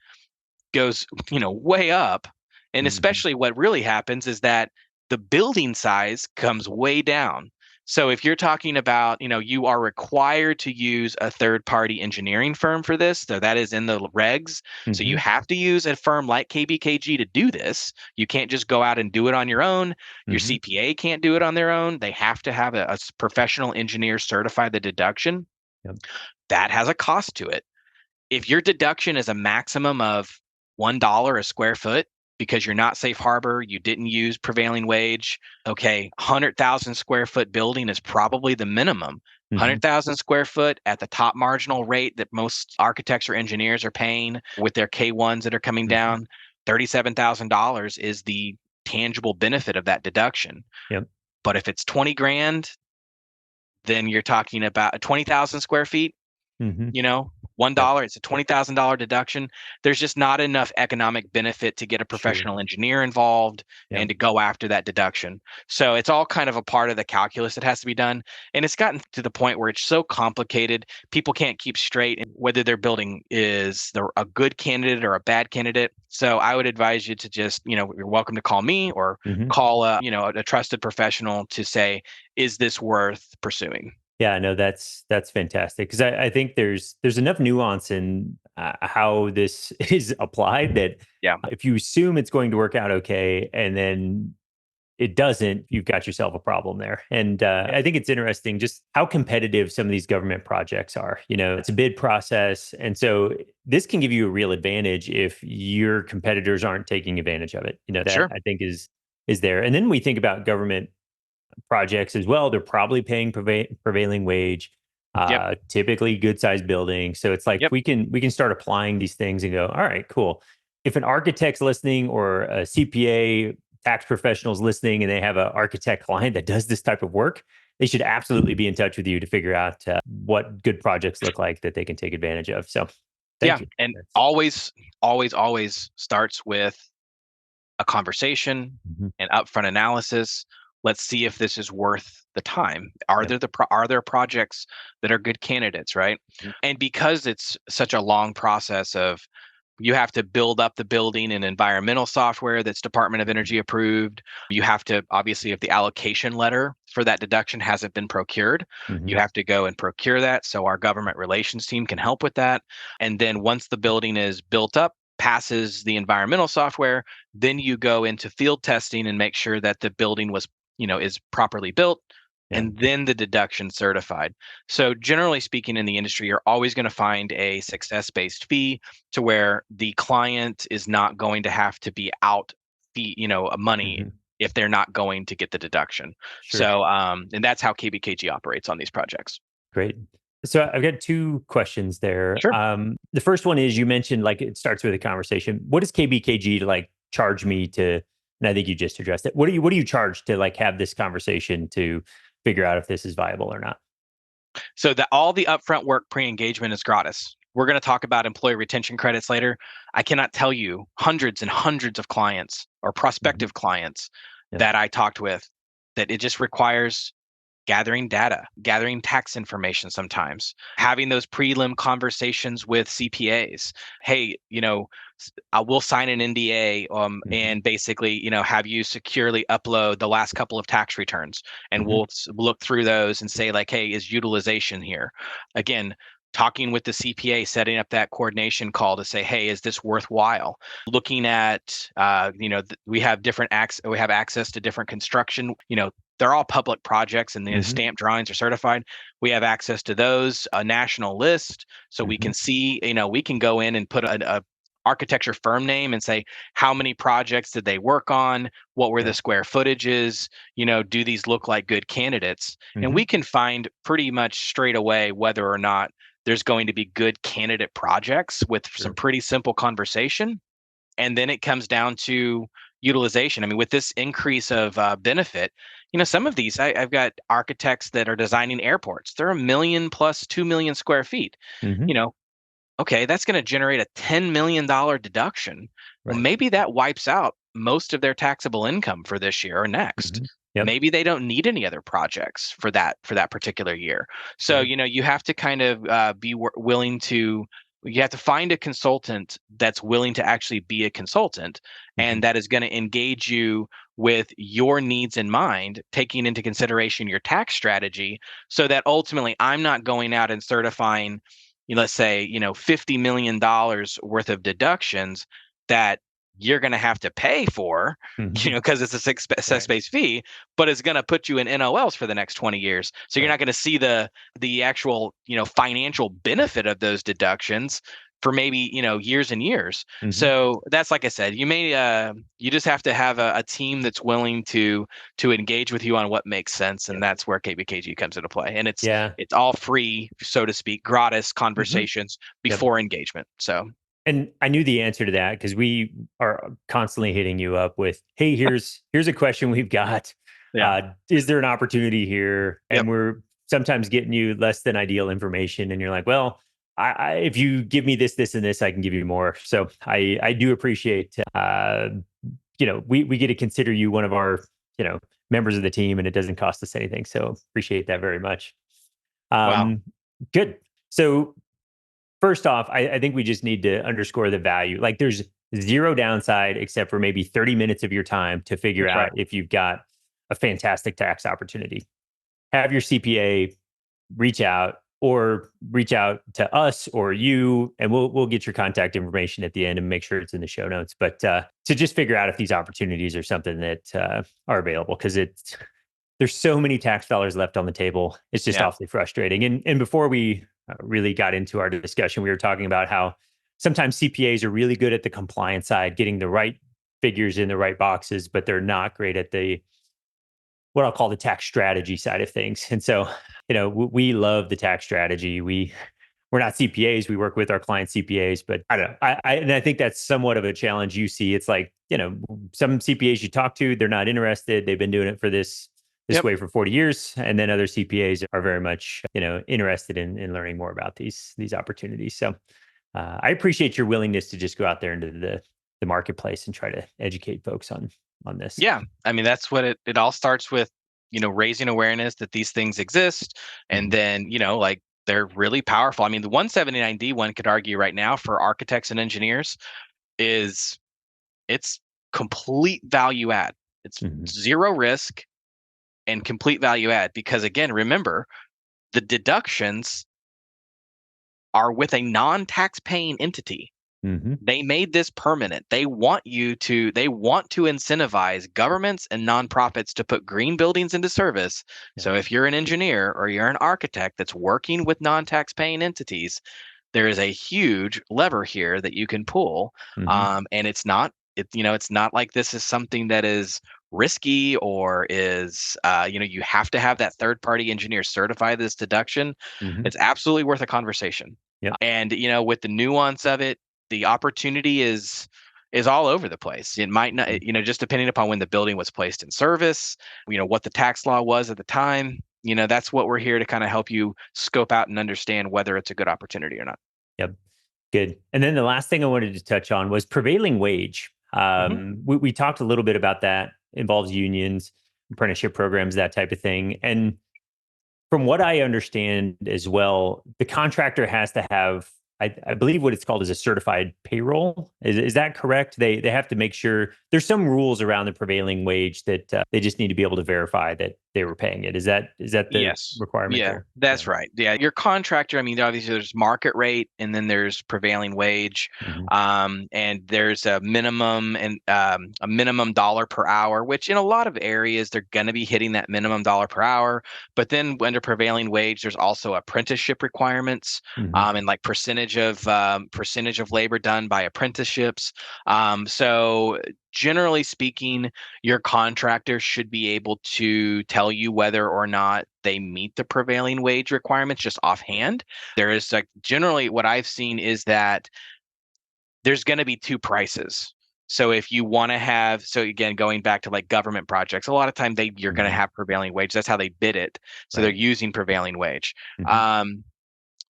[SPEAKER 2] goes, way up. And especially what really happens is that the building size comes way down. So if you're talking about, you are required to use a third-party engineering firm for this, so that is in the regs. So you have to use a firm like KBKG to do this. You can't just go out and do it on your own. Your CPA can't do it on their own. They have to have a professional engineer certify the deduction. That has a cost to it. If your deduction is a maximum of $1 a square foot, because you're not safe harbor, you didn't use prevailing wage. Okay, 100,000 square foot building is probably the minimum. 100,000 square foot at the top marginal rate that most architects or engineers are paying with their K1s that are coming down. $37,000 is the tangible benefit of that deduction. But if it's 20 grand, then you're talking about 20,000 square feet. $1, it's a $20,000 deduction. There's just not enough economic benefit to get a professional engineer involved and to go after that deduction. So it's all kind of a part of the calculus that has to be done. And it's gotten to the point where it's so complicated, people can't keep straight whether their building is a good candidate or a bad candidate. So I would advise you to just, you're welcome to call me or call a trusted professional to say, is this worth pursuing?
[SPEAKER 1] Yeah, no, that's fantastic because I think there's enough nuance in how this is applied that if you assume it's going to work out okay and then it doesn't, you've got yourself a problem there. And I think it's interesting just how competitive some of these government projects are. It's a bid process, and so this can give you a real advantage if your competitors aren't taking advantage of it. That I think is there. And then we think about government projects as well, they're probably paying prevailing wage,
[SPEAKER 2] Yep.
[SPEAKER 1] typically good sized buildings. So it's like
[SPEAKER 2] Yep.
[SPEAKER 1] we can start applying these things and go, all right, cool. If an architect's listening or a CPA tax professionals listening and they have an architect client that does this type of work, they should absolutely be in touch with you to figure out what good projects look like that they can take advantage of. So
[SPEAKER 2] Yeah.
[SPEAKER 1] thank you.
[SPEAKER 2] And
[SPEAKER 1] That's,
[SPEAKER 2] always starts with a conversation,
[SPEAKER 1] mhm.
[SPEAKER 2] an upfront analysis. Let's see if this is worth the time. Are
[SPEAKER 1] Yep.
[SPEAKER 2] are there projects that are good candidates, right?
[SPEAKER 1] Mhm.
[SPEAKER 2] And because it's such a long process of you have to build up the building in environmental software that's Department of Energy approved. You have to, obviously, if the allocation letter for that deduction hasn't been procured, you
[SPEAKER 1] Mhm.
[SPEAKER 2] have to go and procure that. So our government relations team can help with that. And then once the building is built up, passes the environmental software, then you go into field testing and make sure that the building was, is properly built,
[SPEAKER 1] Yeah.
[SPEAKER 2] and then the deduction certified. So generally speaking, in the industry, you're always going to find a success-based fee to where the client is not going to have to be out fee, money
[SPEAKER 1] Mhm.
[SPEAKER 2] if they're not going to get the deduction.
[SPEAKER 1] Sure.
[SPEAKER 2] So, and that's how KBKG operates on these projects.
[SPEAKER 1] Great. So I've got two questions there.
[SPEAKER 2] Sure.
[SPEAKER 1] The first one is you mentioned like it starts with a conversation. What does KBKG to like charge me to? And I think you just addressed it. What do you charge to like have this conversation to figure out if this is viable or not?
[SPEAKER 2] So that all the upfront work pre-engagement is gratis. We're going to talk about employee retention credits later. I cannot tell you hundreds and hundreds of clients or
[SPEAKER 1] Mhm.
[SPEAKER 2] prospective clients
[SPEAKER 1] Yep.
[SPEAKER 2] that I talked with that it just requires gathering data, gathering tax information sometimes, having those prelim conversations with CPAs. Hey, I will sign an NDA
[SPEAKER 1] Mhm.
[SPEAKER 2] and basically, have you securely upload the last couple of tax returns, and
[SPEAKER 1] Mhm.
[SPEAKER 2] we'll look through those and say like, hey, is utilization here? Again, talking with the CPA, setting up that coordination call to say, hey, is this worthwhile? Looking at, we have we have access to different construction, they're all public projects and the
[SPEAKER 1] Mhm.
[SPEAKER 2] stamp drawings are certified. We have access to those, a national list, so we
[SPEAKER 1] Mhm.
[SPEAKER 2] can see, we can go in and put a architecture firm name and say how many projects did they work on, what were the
[SPEAKER 1] Yep.
[SPEAKER 2] square footages, do these look like good candidates? And
[SPEAKER 1] Mhm.
[SPEAKER 2] we can find pretty much straight away whether or not there's going to be good candidate projects with some
[SPEAKER 1] Sure.
[SPEAKER 2] pretty simple conversation. And then it comes down to utilization. I mean, with this increase of benefit, some of these, I've got architects that are designing airports. They're a million plus 2 million square feet.
[SPEAKER 1] Mhm.
[SPEAKER 2] You know, okay, that's going to generate a $10 million deduction. Well,
[SPEAKER 1] Right.
[SPEAKER 2] maybe that wipes out most of their taxable income for this year or next.
[SPEAKER 1] Mhm. Yep.
[SPEAKER 2] Maybe they don't need any other projects for that particular year. So
[SPEAKER 1] Sure.
[SPEAKER 2] you have to kind of be willing to. You have to find a consultant that's willing to actually be a consultant
[SPEAKER 1] Mhm.
[SPEAKER 2] and that is going to engage you with your needs in mind, taking into consideration your tax strategy, so that ultimately I'm not going out and certifying, let's say, $50 million worth of deductions that you're going to have to pay for,
[SPEAKER 1] Mhm.
[SPEAKER 2] because it's a
[SPEAKER 1] Right.
[SPEAKER 2] success-based fee, but it's going to put you in NOLs for the next 20 years. So you're
[SPEAKER 1] Right.
[SPEAKER 2] not going to see the actual, financial benefit of those deductions for maybe, years and years.
[SPEAKER 1] Mhm.
[SPEAKER 2] So that's, like I said, you just have to have a team that's willing to engage with you on what makes sense, and
[SPEAKER 1] Yep.
[SPEAKER 2] that's where KBKG comes into play. And it's
[SPEAKER 1] Yeah.
[SPEAKER 2] it's all free, so to speak, gratis
[SPEAKER 1] Mhm.
[SPEAKER 2] conversations
[SPEAKER 1] Yep.
[SPEAKER 2] before engagement. So
[SPEAKER 1] And I knew the answer to that because we are constantly hitting you up with, "Hey, here's a question we've got.
[SPEAKER 2] yeah,
[SPEAKER 1] Is there an opportunity here?"
[SPEAKER 2] yep,
[SPEAKER 1] And we're sometimes getting you less than ideal information, and you're like, "Well, if you give me this, this, and this, I can give you more." So I do appreciate, we get to consider you one of our you know members of the team, and it doesn't cost us anything. So appreciate that very much.
[SPEAKER 2] wow,
[SPEAKER 1] Um, Good. So first off, I think we just need to underscore the value. Like there's zero downside except for maybe 30 minutes of your time to figure
[SPEAKER 2] that's right.
[SPEAKER 1] out if you've got a fantastic tax opportunity. Have your CPA reach out or reach out to us or you, and we'll get your contact information at the end and make sure it's in the show notes. But to just figure out if these opportunities are something that are available, because it's there's so many tax dollars left on the table. It's just
[SPEAKER 2] Yeah,
[SPEAKER 1] awfully frustrating. And before we really got into our discussion, we were talking about how sometimes CPAs are really good at the compliance side, getting the right figures in the right boxes, but they're not great at the what I'll call the tax strategy side of things. And so, we love the tax strategy. We're not CPAs. We work with our client CPAs, but I don't know. And I think that's somewhat of a challenge you see. It's like, some CPAs you talk to, they're not interested. They've been doing it for this
[SPEAKER 2] Yep.
[SPEAKER 1] way for 40 years. And then other CPAs are very much, interested in learning more about these opportunities. So I appreciate your willingness to just go out there into the marketplace and try to educate folks on this.
[SPEAKER 2] Yeah. I mean, that's what it all starts with, raising awareness that these things exist. And
[SPEAKER 1] Mhm.
[SPEAKER 2] then, like they're really powerful. I mean, the 179D one could argue right now for architects and engineers is it's complete value add. It's
[SPEAKER 1] Mhm.
[SPEAKER 2] zero risk and complete value add because again, remember the deductions are with a non-tax paying entity.
[SPEAKER 1] Mhm.
[SPEAKER 2] They made this permanent. They want to incentivize governments and nonprofits to put green buildings into service.
[SPEAKER 1] Yeah.
[SPEAKER 2] So if you're an engineer or you're an architect that's working with non-tax paying entities, there is a huge lever here that you can pull.
[SPEAKER 1] Mhm.
[SPEAKER 2] And it's not like this is something that is risky or is you have to have that third party engineer certify this deduction.
[SPEAKER 1] Mhm.
[SPEAKER 2] It's absolutely worth a conversation.
[SPEAKER 1] Yep.
[SPEAKER 2] And with the nuance of it, the opportunity is all over the place. It might not,
[SPEAKER 1] Mhm.
[SPEAKER 2] just depending upon when the building was placed in service, what the tax law was at the time. That's what we're here to kind of help you scope out and understand whether it's a good opportunity or not.
[SPEAKER 1] Yep. Good. And then the last thing I wanted to touch on was prevailing wage.
[SPEAKER 2] Hmm.
[SPEAKER 1] We talked a little bit about that. Involves unions, apprenticeship programs, that type of thing. And from what I understand as well, the contractor has to have, I believe what it's called is a certified payroll. Is that correct? They have to make sure there's some rules around the prevailing wage that they just need to be able to verify that they were paying it. Is that the
[SPEAKER 2] Yes.
[SPEAKER 1] requirement
[SPEAKER 2] Yeah,
[SPEAKER 1] there? Yeah.
[SPEAKER 2] that's right. Yeah, your contractor, I mean, obviously there's market rate and then there's prevailing wage.
[SPEAKER 1] Hmm.
[SPEAKER 2] And there's a minimum dollar per hour, which in a lot of areas they're going to be hitting that minimum dollar per hour. But then under prevailing wage, there's also apprenticeship requirements,
[SPEAKER 1] Hmm.
[SPEAKER 2] and like percentage of labor done by apprenticeships. So generally speaking, your contractor should be able to tell you whether or not they meet the prevailing wage requirements just offhand. There is like generally what I've seen is that there's going to be two prices. So if you want to have, so again, going back to like government projects, a lot of time you're going to
[SPEAKER 1] Hmm.
[SPEAKER 2] have prevailing wage. That's how they bid it. So they're
[SPEAKER 1] Right.
[SPEAKER 2] using prevailing wage.
[SPEAKER 1] Hmm.
[SPEAKER 2] Um,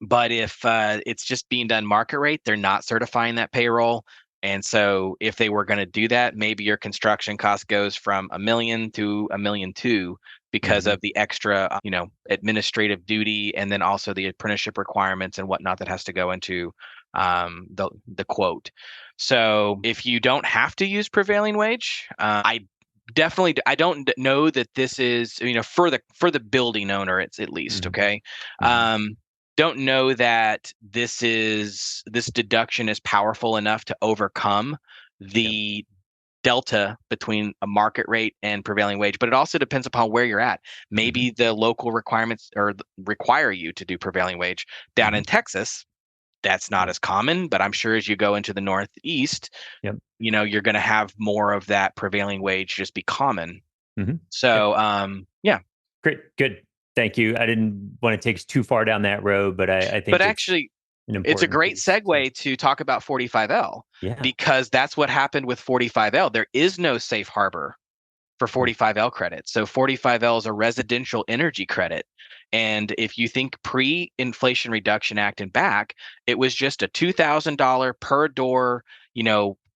[SPEAKER 2] but if it's just being done market rate, they're not certifying that payroll. And so if they were going to do that, maybe your construction cost goes from a million to a million two because
[SPEAKER 1] Hmm.
[SPEAKER 2] of the extra, administrative duty and then also the apprenticeship requirements and whatnot that has to go into the quote. So if you don't have to use prevailing wage, I don't know that this is for the building owner. It's at least
[SPEAKER 1] Hmm.
[SPEAKER 2] okay.
[SPEAKER 1] Hmm.
[SPEAKER 2] Don't know that this deduction is powerful enough to overcome
[SPEAKER 1] Yep.
[SPEAKER 2] the delta between a market rate and prevailing wage, but it also depends upon where you're at.
[SPEAKER 1] Hmm.
[SPEAKER 2] Maybe the local requirements require you to do prevailing wage. Down in
[SPEAKER 1] Hmm.
[SPEAKER 2] Texas, that's not
[SPEAKER 1] Yep.
[SPEAKER 2] as common, but I'm sure as you go into the Northeast,
[SPEAKER 1] Yep.
[SPEAKER 2] you're going to have more of that prevailing wage just be common.
[SPEAKER 1] Hmm. Yep.
[SPEAKER 2] So, yeah.
[SPEAKER 1] Great. Good. Thank you. I didn't want to take us too far down that road, but I
[SPEAKER 2] But
[SPEAKER 1] think it's
[SPEAKER 2] actually,
[SPEAKER 1] an
[SPEAKER 2] it's a
[SPEAKER 1] important
[SPEAKER 2] great
[SPEAKER 1] piece. So,
[SPEAKER 2] segue to talk about 45L
[SPEAKER 1] yeah.
[SPEAKER 2] because that's what happened with 45L. There is no safe harbor for
[SPEAKER 1] Mm.
[SPEAKER 2] 45L credit. So 45L is a residential energy credit. And if you think pre-Inflation Reduction Act and back, it was just a $2,000 per door,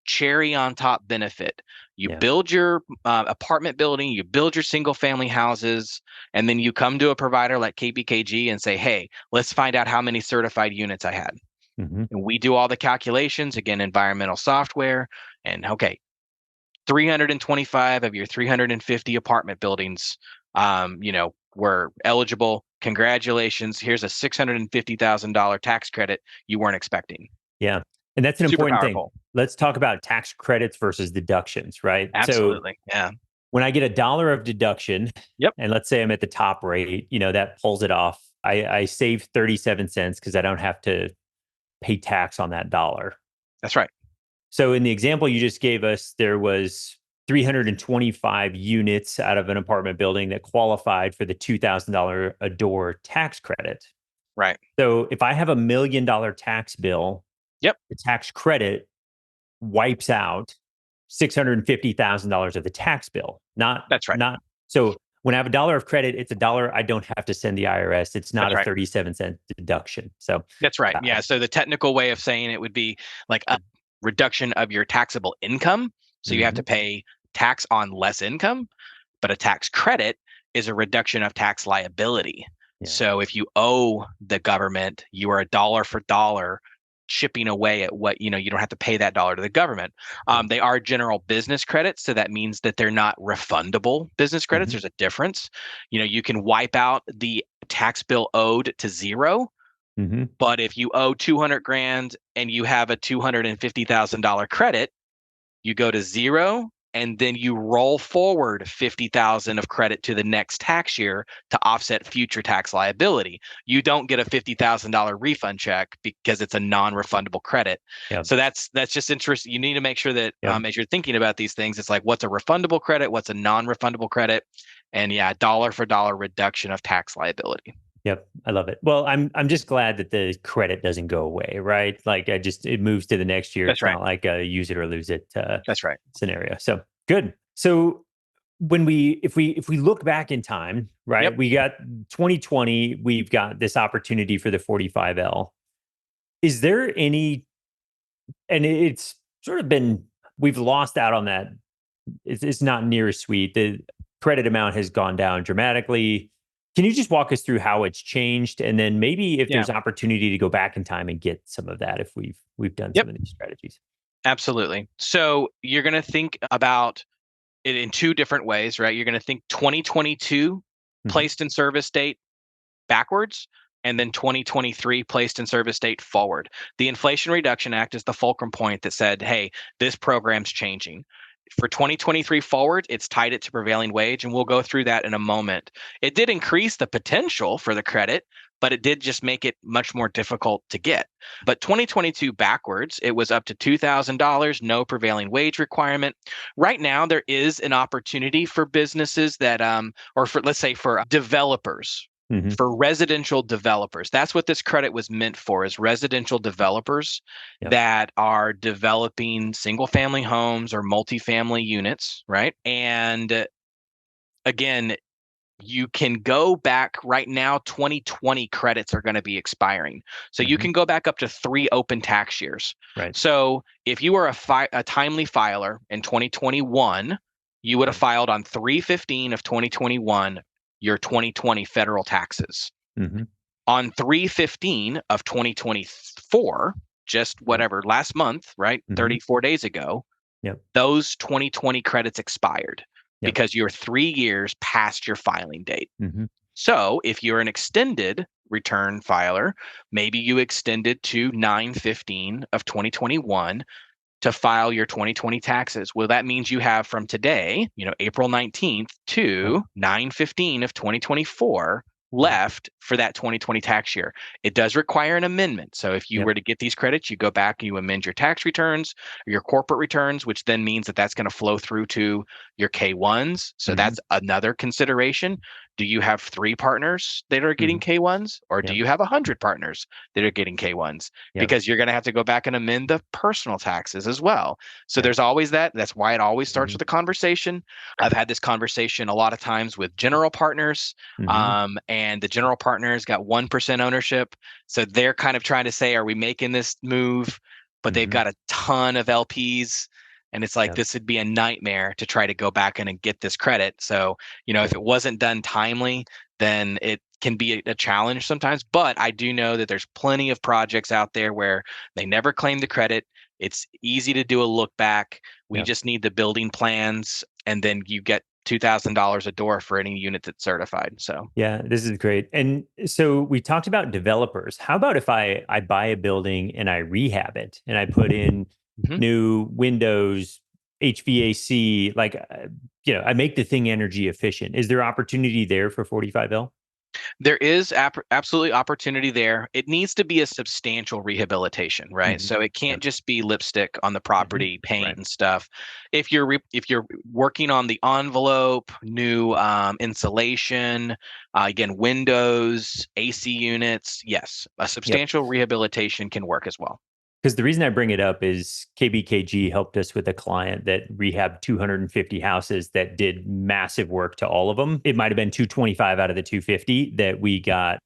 [SPEAKER 2] cherry on top benefit. You
[SPEAKER 1] Yeah.
[SPEAKER 2] build your apartment building, you build your single family houses, and then you come to a provider like KBKG and say, hey, let's find out how many certified units I had.
[SPEAKER 1] Hmm.
[SPEAKER 2] And we do all the calculations, again, environmental software. And okay, 325 of your 350 apartment buildings, were eligible. Congratulations. Here's a $650,000 tax credit you weren't expecting.
[SPEAKER 1] Yeah. And that's an
[SPEAKER 2] Super
[SPEAKER 1] important thing.
[SPEAKER 2] powerful.
[SPEAKER 1] Let's talk about tax credits versus deductions, right? So
[SPEAKER 2] Absolutely. Yeah.
[SPEAKER 1] when I get a dollar of deduction,
[SPEAKER 2] Yep.
[SPEAKER 1] and let's say I'm at the top rate, that pulls it off. I save 37 cents because I don't have to pay tax on that dollar.
[SPEAKER 2] That's right.
[SPEAKER 1] So in the example you just gave us, there was 325 units out of an apartment building that qualified for the $2,000 a door tax credit.
[SPEAKER 2] Right.
[SPEAKER 1] So if I have $1 million tax bill,
[SPEAKER 2] Yep.
[SPEAKER 1] the tax credit wipes out $650,000 of the tax bill.
[SPEAKER 2] That's right.
[SPEAKER 1] So when I have $1 of credit, it's $1 I don't have to send the IRS. It's not
[SPEAKER 2] That's
[SPEAKER 1] a
[SPEAKER 2] right.
[SPEAKER 1] 37-cent deduction. So
[SPEAKER 2] That's right. Yeah. So the technical way of saying it would be like a reduction of your taxable income. So you have to pay tax on less income, but a tax credit is a reduction of tax liability.
[SPEAKER 1] Yeah.
[SPEAKER 2] So if you owe the government, you are a dollar for dollar chipping away at what, you don't have to pay that dollar to the government. They are general business credits. So that means that they're not refundable business credits. There's a difference. You can wipe out the tax bill owed to zero. But if you owe 200 grand and you have a $250,000 credit, you go to zero and then you roll forward 50,000 of credit to the next tax year to offset future tax liability. You don't get a $50,000 refund check because it's a non-refundable credit.
[SPEAKER 1] Yep.
[SPEAKER 2] So that's just interesting. You need to make sure that as you're thinking about these things, it's like, what's a refundable credit? What's a non-refundable credit? And dollar for dollar reduction of tax liability.
[SPEAKER 1] Yep, I love it. Well, I'm just glad that the credit doesn't go away, right? Like it moves to the next year.
[SPEAKER 2] That's
[SPEAKER 1] It's
[SPEAKER 2] right.
[SPEAKER 1] not like a use it or lose it
[SPEAKER 2] That's right.
[SPEAKER 1] scenario. So good. So if we look back in time, right?
[SPEAKER 2] Yep.
[SPEAKER 1] We got 2020. We've got this opportunity for the 45L. Is there any? And it's sort of been we've lost out on that. It's not near as sweet. The credit amount has gone down dramatically. Can you just walk us through how it's changed, and then maybe if there's opportunity to go back in time and get some of that if we've done some of these strategies?
[SPEAKER 2] Absolutely. So you're going to think about it in two different ways, right? You're going to think 2022 placed in service date backwards, and then 2023 placed in service date forward. The Inflation Reduction Act is the fulcrum point that said, hey, this program's changing. For 2023 forward, it's tied it to prevailing wage, and we'll go through that in a moment. It did increase the potential for the credit, but it did just make it much more difficult to get. But 2022 backwards, it was up to $2,000, no prevailing wage requirement. Right now, there is an opportunity for businesses that, or for, let's say, for developers, for residential developers. That's what this credit was meant for, is residential developers that are developing single family homes or multifamily units, right? And again, you can go back right now. 2020 credits are going to be expiring. So you can go back up to 3 open tax years.
[SPEAKER 1] Right.
[SPEAKER 2] So if you were a timely filer in 2021, you would have filed on 3/15 of 2021 your 2020 federal taxes. On 3/15 of 2024, just whatever, last month, right? 34 days ago, those 2020 credits expired because you're 3 years past your filing date. So if you're an extended return filer, maybe you extended to 9/15 of 2021 to file your 2020 taxes. Well, that means you have from today, April 19th to 9/15 of 2024 left for that 2020 tax year. It does require an amendment. So if you were to get these credits, you go back and you amend your tax returns or your corporate returns, which then means that that's going to flow through to your K1s. So that's another consideration. Do you have 3 partners that are getting K1s, or do you have 100 partners that are getting K1s? Because you're going to have to go back and amend the personal taxes as well. So there's always that. That's why it always starts with a conversation. I've had this conversation a lot of times with general partners, and the general partners got 1% ownership. So they're kind of trying to say, are we making this move? But they've got a ton of LPs. And it's like, this would be a nightmare to try to go back in and get this credit. So, if it wasn't done timely, then it can be a challenge sometimes. But I do know that there's plenty of projects out there where they never claim the credit. It's easy to do a look back. We just need the building plans, and then you get $2,000 a door for any unit that's certified. So
[SPEAKER 1] yeah, this is great. And so we talked about developers. How about if I buy a building and I rehab it and I put in new windows, HVAC, like I make the thing energy efficient. Is there opportunity there for 45L?
[SPEAKER 2] There is absolutely opportunity there. It needs to be a substantial rehabilitation, right?
[SPEAKER 1] Hmm.
[SPEAKER 2] So it
[SPEAKER 1] Yep.
[SPEAKER 2] can't just be lipstick on the
[SPEAKER 1] Hmm.
[SPEAKER 2] property, paint
[SPEAKER 1] Right.
[SPEAKER 2] and stuff. If you're working on the envelope, new insulation, again, windows, AC units, yes, a
[SPEAKER 1] Yep.
[SPEAKER 2] substantial rehabilitation can work as well.
[SPEAKER 1] Because the reason I bring it up is KBKG helped us with a client that rehabbed 250 houses that did massive work to all of them. It might have been 225 out of the 250 that we got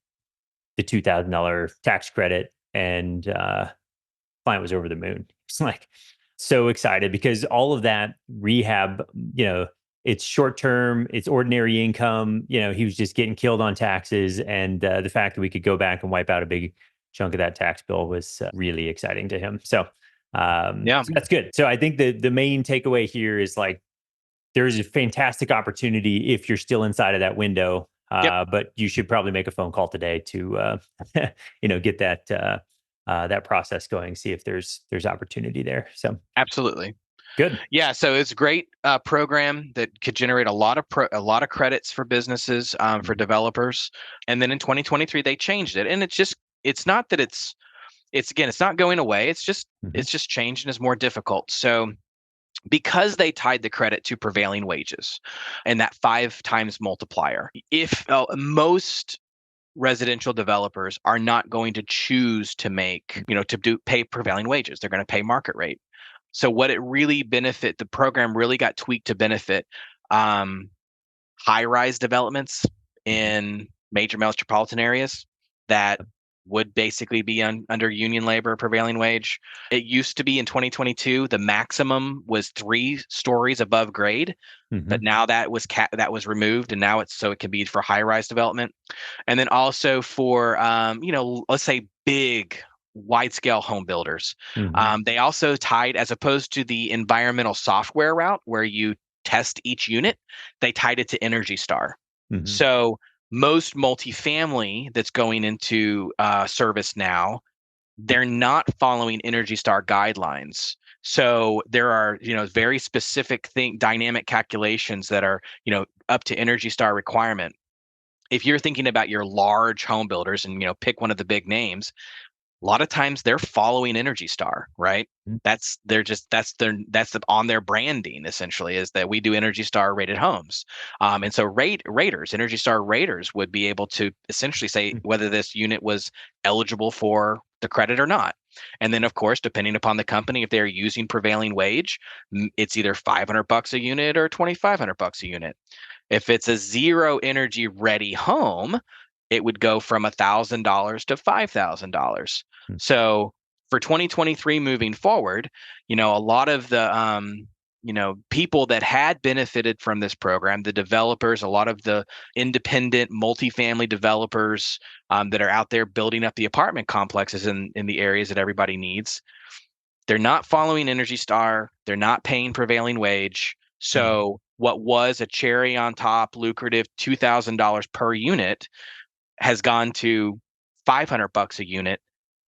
[SPEAKER 1] the $2,000 tax credit, and client was over the moon. It's like so excited because all of that rehab, you know, it's short term, it's ordinary income. You know, he was just getting killed on taxes, and the fact that we could go back and wipe out a big chunk of that tax bill was really exciting to him.
[SPEAKER 2] Yeah,
[SPEAKER 1] So that's good. So I think the main takeaway here is like there is a fantastic opportunity if you're still inside of that window.
[SPEAKER 2] yep,
[SPEAKER 1] But you should probably make a phone call today to, get that process going. See if there's opportunity there. So
[SPEAKER 2] absolutely.
[SPEAKER 1] good.
[SPEAKER 2] Yeah, so it's a great program that could generate a lot of credits for businesses, for
[SPEAKER 1] Mhm.
[SPEAKER 2] developers. And then in 2023 they changed it, and it's not that it's not going away.
[SPEAKER 1] Mhm.
[SPEAKER 2] It's just changed and is more difficult. So because they tied the credit to prevailing wages and that 5 times multiplier, if most residential developers are not going to choose to make, pay prevailing wages. They're going to pay market rate. So what it really benefit the program really got tweaked to benefit um, high-rise developments
[SPEAKER 1] Mhm.
[SPEAKER 2] in major metropolitan areas that would basically be under union labor prevailing wage. It used to be in 2022 the maximum was 3 stories above grade, but
[SPEAKER 1] Mhm.
[SPEAKER 2] now that was removed, and now it's so it can be for high-rise development, and then also for let's say big wide-scale home builders.
[SPEAKER 1] Mhm.
[SPEAKER 2] They also tied, as opposed to the environmental software route where you test each unit, they tied it to Energy Star.
[SPEAKER 1] Mhm.
[SPEAKER 2] So most multifamily that's going into service now, they're not following Energy Star guidelines. So there are, very specific dynamic calculations that are, up to Energy Star requirement. If you're thinking about your large home builders and, pick one of the big names, a lot of times they're following Energy Star, right?
[SPEAKER 1] Mhm.
[SPEAKER 2] On their branding essentially is that we do Energy Star rated homes, and so raters, Energy Star raters would be able to essentially say whether this unit was eligible for the credit or not. And then of course, depending upon the company, if they're using prevailing wage, it's either $500 a unit or $2,500 a unit. If it's a zero energy ready home, it would go from $1,000 to $5,000. So for 2023 moving forward, a lot of the people that had benefited from this program, the developers, a lot of the independent multifamily developers that are out there building up the apartment complexes in the areas that everybody needs, they're not following Energy Star. They're not paying prevailing wage.
[SPEAKER 1] Mhm.
[SPEAKER 2] So what was a cherry on top lucrative $2,000 per unit has gone to $500 a unit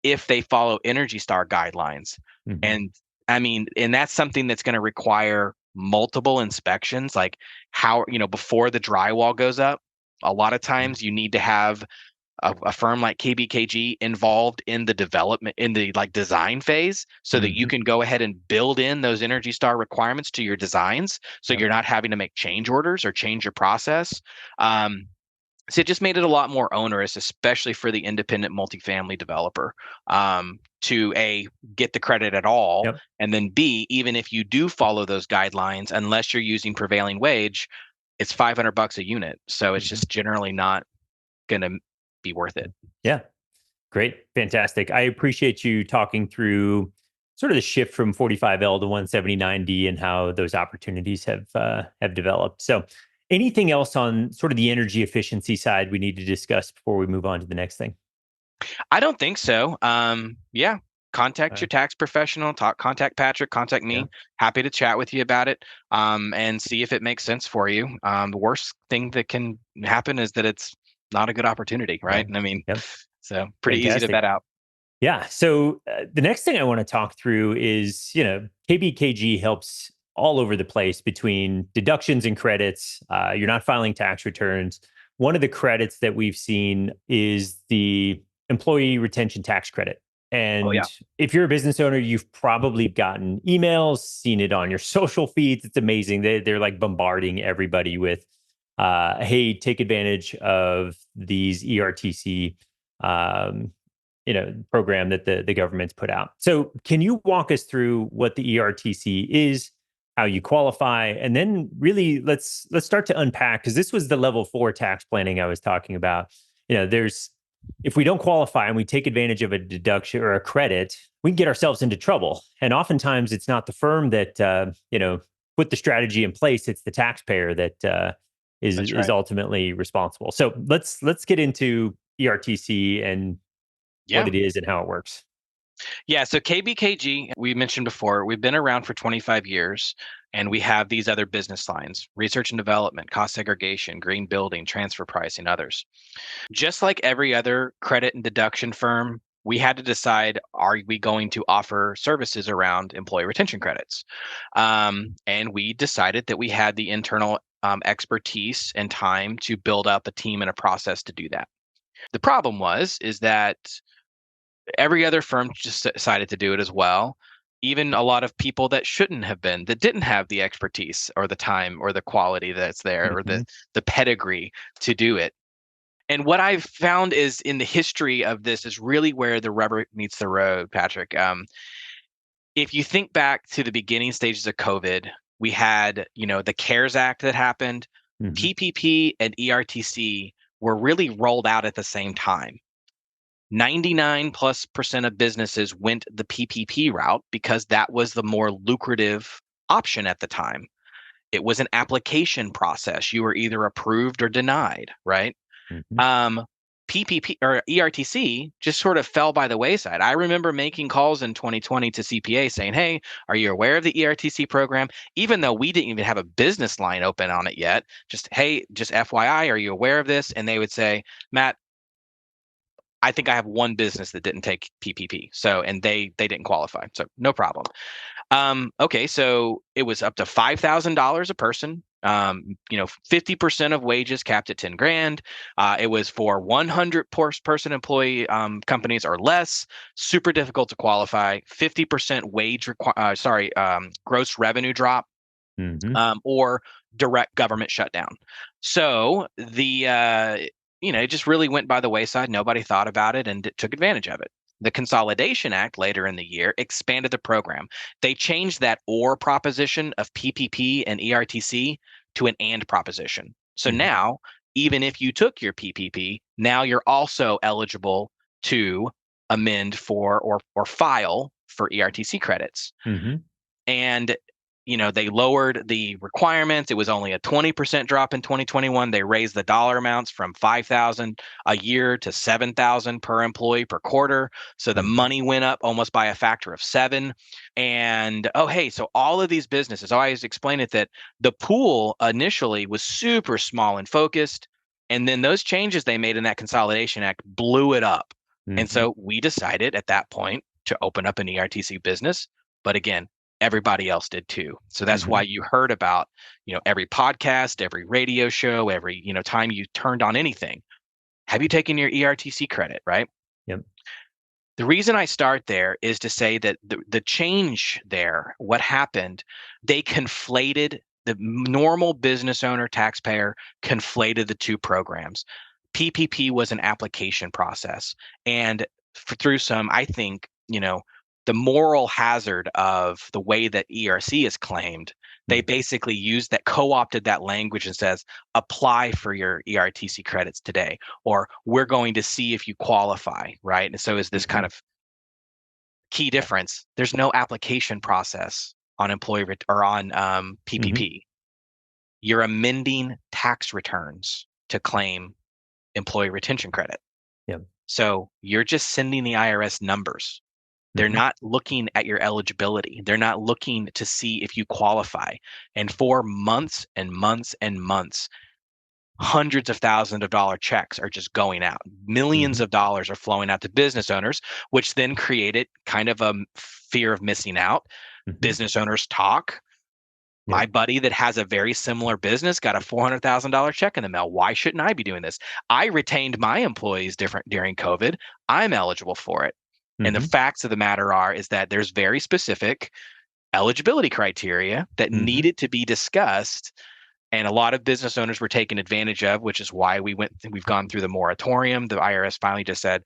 [SPEAKER 2] if they follow Energy Star guidelines.
[SPEAKER 1] Mhm.
[SPEAKER 2] And I mean, and that's something that's going to require multiple inspections, like before the drywall goes up. A lot of
[SPEAKER 1] Mhm.
[SPEAKER 2] times you need to have a firm like KBKG involved in the development, in the like design phase, so that you
[SPEAKER 1] Mhm.
[SPEAKER 2] can go ahead and build in those Energy Star requirements to your designs, so
[SPEAKER 1] Yep.
[SPEAKER 2] you're not having to make change orders or change your process. Um, so it just made it a lot more onerous, especially for the independent multifamily developer, to A, get the credit at all,
[SPEAKER 1] Yep.
[SPEAKER 2] and then B, even if you do follow those guidelines, unless you're using prevailing wage, it's $500 a unit. So it's
[SPEAKER 1] Mhm.
[SPEAKER 2] just generally not going to be worth it.
[SPEAKER 1] Yeah. Great. Fantastic. I appreciate you talking through sort of the shift from 45L to 179D and how those opportunities have developed. So, anything else on sort of the energy efficiency side we need to discuss before we move on to the next thing?
[SPEAKER 2] I don't think so. Yeah, contact
[SPEAKER 1] Uh,
[SPEAKER 2] your tax professional. Contact Patrick. Contact
[SPEAKER 1] yeah.
[SPEAKER 2] me. Happy to chat with you about it. And see if it makes sense for you. The worst thing that can happen is that it's not a good opportunity, right?
[SPEAKER 1] Yeah.
[SPEAKER 2] And I mean,
[SPEAKER 1] Yep.
[SPEAKER 2] so pretty easy to
[SPEAKER 1] Fantastic.
[SPEAKER 2] vet out.
[SPEAKER 1] Yeah. So the next thing I want to talk through is, KBKG helps all over the place between deductions and credits. You're not filing tax returns. one of the credits that we've seen is the employee retention tax credit.
[SPEAKER 2] Oh yeah,
[SPEAKER 1] And if you're a business owner, you've probably gotten emails, seen it on your social feeds. It's amazing. They're like bombarding everybody with, hey, take advantage of these ERTC, um, program that the government's put out. So can you walk us through what the ERTC is, how you qualify, and then really let's start to unpack, because this was the level 4 tax planning I was talking about. There's, if we don't qualify and we take advantage of a deduction or a credit, we can get ourselves into trouble. And oftentimes it's not the firm that put the strategy in place; it's the taxpayer that
[SPEAKER 2] that's
[SPEAKER 1] is
[SPEAKER 2] right.
[SPEAKER 1] ultimately responsible. So let's get into ERTC and what
[SPEAKER 2] Yeah.
[SPEAKER 1] it is and how it works.
[SPEAKER 2] Yeah, so KBKG, we mentioned before, we've been around for 25 years and we have these other business lines: research and development, cost segregation, green building, transfer pricing, others. Just like every other credit and deduction firm, we had to decide, are we going to offer services around employee retention credits? And we decided that we had the internal expertise and time to build up a team and a process to do that. The problem is that every other firm just decided to do it as well. Even a lot of people that shouldn't have been, that didn't have the expertise or the time or the quality that's there or
[SPEAKER 1] Mhm.
[SPEAKER 2] the pedigree to do it. And what I've found is, in the history of this, is really where the rubber meets the road, Patrick. If you think back to the beginning stages of COVID, we had, the CARES Act that happened.
[SPEAKER 1] Mhm.
[SPEAKER 2] PPP and ERTC were really rolled out at the same time. 99+% of businesses went the PPP route because that was the more lucrative option at the time. It was an application process. You were either approved or denied, right?
[SPEAKER 1] Mhm.
[SPEAKER 2] Um, PPP or ERTC just sort of fell by the wayside. I remember making calls in 2020 to CPA saying, "Hey, are you aware of the ERTC program?" Even though we didn't even have a business line open on it yet. Just, "Hey, just FYI, are you aware of this?" And they would say, "Matt, I think I have one business that didn't take PPP. So, and they didn't qualify. So no problem." Okay, so it was up to $5,000 a person. 50% of wages capped at 10 grand. It was for 100 person employee companies or less. Super difficult to qualify. 50% gross revenue drop,
[SPEAKER 1] Mhm.
[SPEAKER 2] or direct government shutdown. So it just really went by the wayside. Nobody thought about it and took advantage of it. The Consolidation Act later in the year expanded the program. They changed that or proposition of PPP and ERTC to an and proposition. So
[SPEAKER 1] Mhm.
[SPEAKER 2] now, even if you took your PPP, now you're also eligible to amend for or file for ERTC credits.
[SPEAKER 1] Mhm.
[SPEAKER 2] And they lowered the requirements. It was only a 20% drop in 2021. They raised the dollar amounts from 5,000 a year to 7,000 per employee per quarter. So the
[SPEAKER 1] Mhm.
[SPEAKER 2] money went up almost by a factor of 7. And oh hey, so all of these businesses, I always explain it that the pool initially was super small and focused, and then those changes they made in that Consolidation Act blew it up. And
[SPEAKER 1] Mhm.
[SPEAKER 2] so we decided at that point to open up an ERTC business. But again, everybody else did too. So that's why
[SPEAKER 1] Mhm.
[SPEAKER 2] you heard about, every podcast, every radio show, every, time you turned on anything. Have you taken your ERTC credit, right?
[SPEAKER 1] Yep.
[SPEAKER 2] The reason I start there is to say that the change there, what happened, they conflated the normal business owner taxpayer, conflated the two programs. PPP was an application process. And through some, I think, the moral hazard of the way that ERC is claimed, they
[SPEAKER 1] Mhm.
[SPEAKER 2] basically used that, co-opted that language and says, apply for your ERTC credits today, or we're going to see if you qualify, right? And so is this kind
[SPEAKER 1] Mhm.
[SPEAKER 2] of key difference. There's no application process on or on
[SPEAKER 1] Mhm.
[SPEAKER 2] PPP. You're amending tax returns to claim employee retention credit.
[SPEAKER 1] Yep.
[SPEAKER 2] So you're just sending the IRS numbers. They're
[SPEAKER 1] Mhm.
[SPEAKER 2] not looking at your eligibility. They're not looking to see if you qualify. And for months and months and months, hundreds of thousands of dollar checks are just going out. Millions
[SPEAKER 1] Mhm.
[SPEAKER 2] of dollars are flowing out to business owners, which then created kind of a fear of missing out.
[SPEAKER 1] Mhm.
[SPEAKER 2] Business owners talk. My buddy that has a very similar business got a $400,000 check in the mail. Why shouldn't I be doing this? I retained my employees different during COVID. I'm eligible for it. And the
[SPEAKER 1] Mm-hmm.
[SPEAKER 2] facts of the matter is that there's very specific eligibility criteria that
[SPEAKER 1] Mm-hmm.
[SPEAKER 2] needed to be discussed. And a lot of business owners were taken advantage of, which is why we've gone through the moratorium. The IRS finally just said,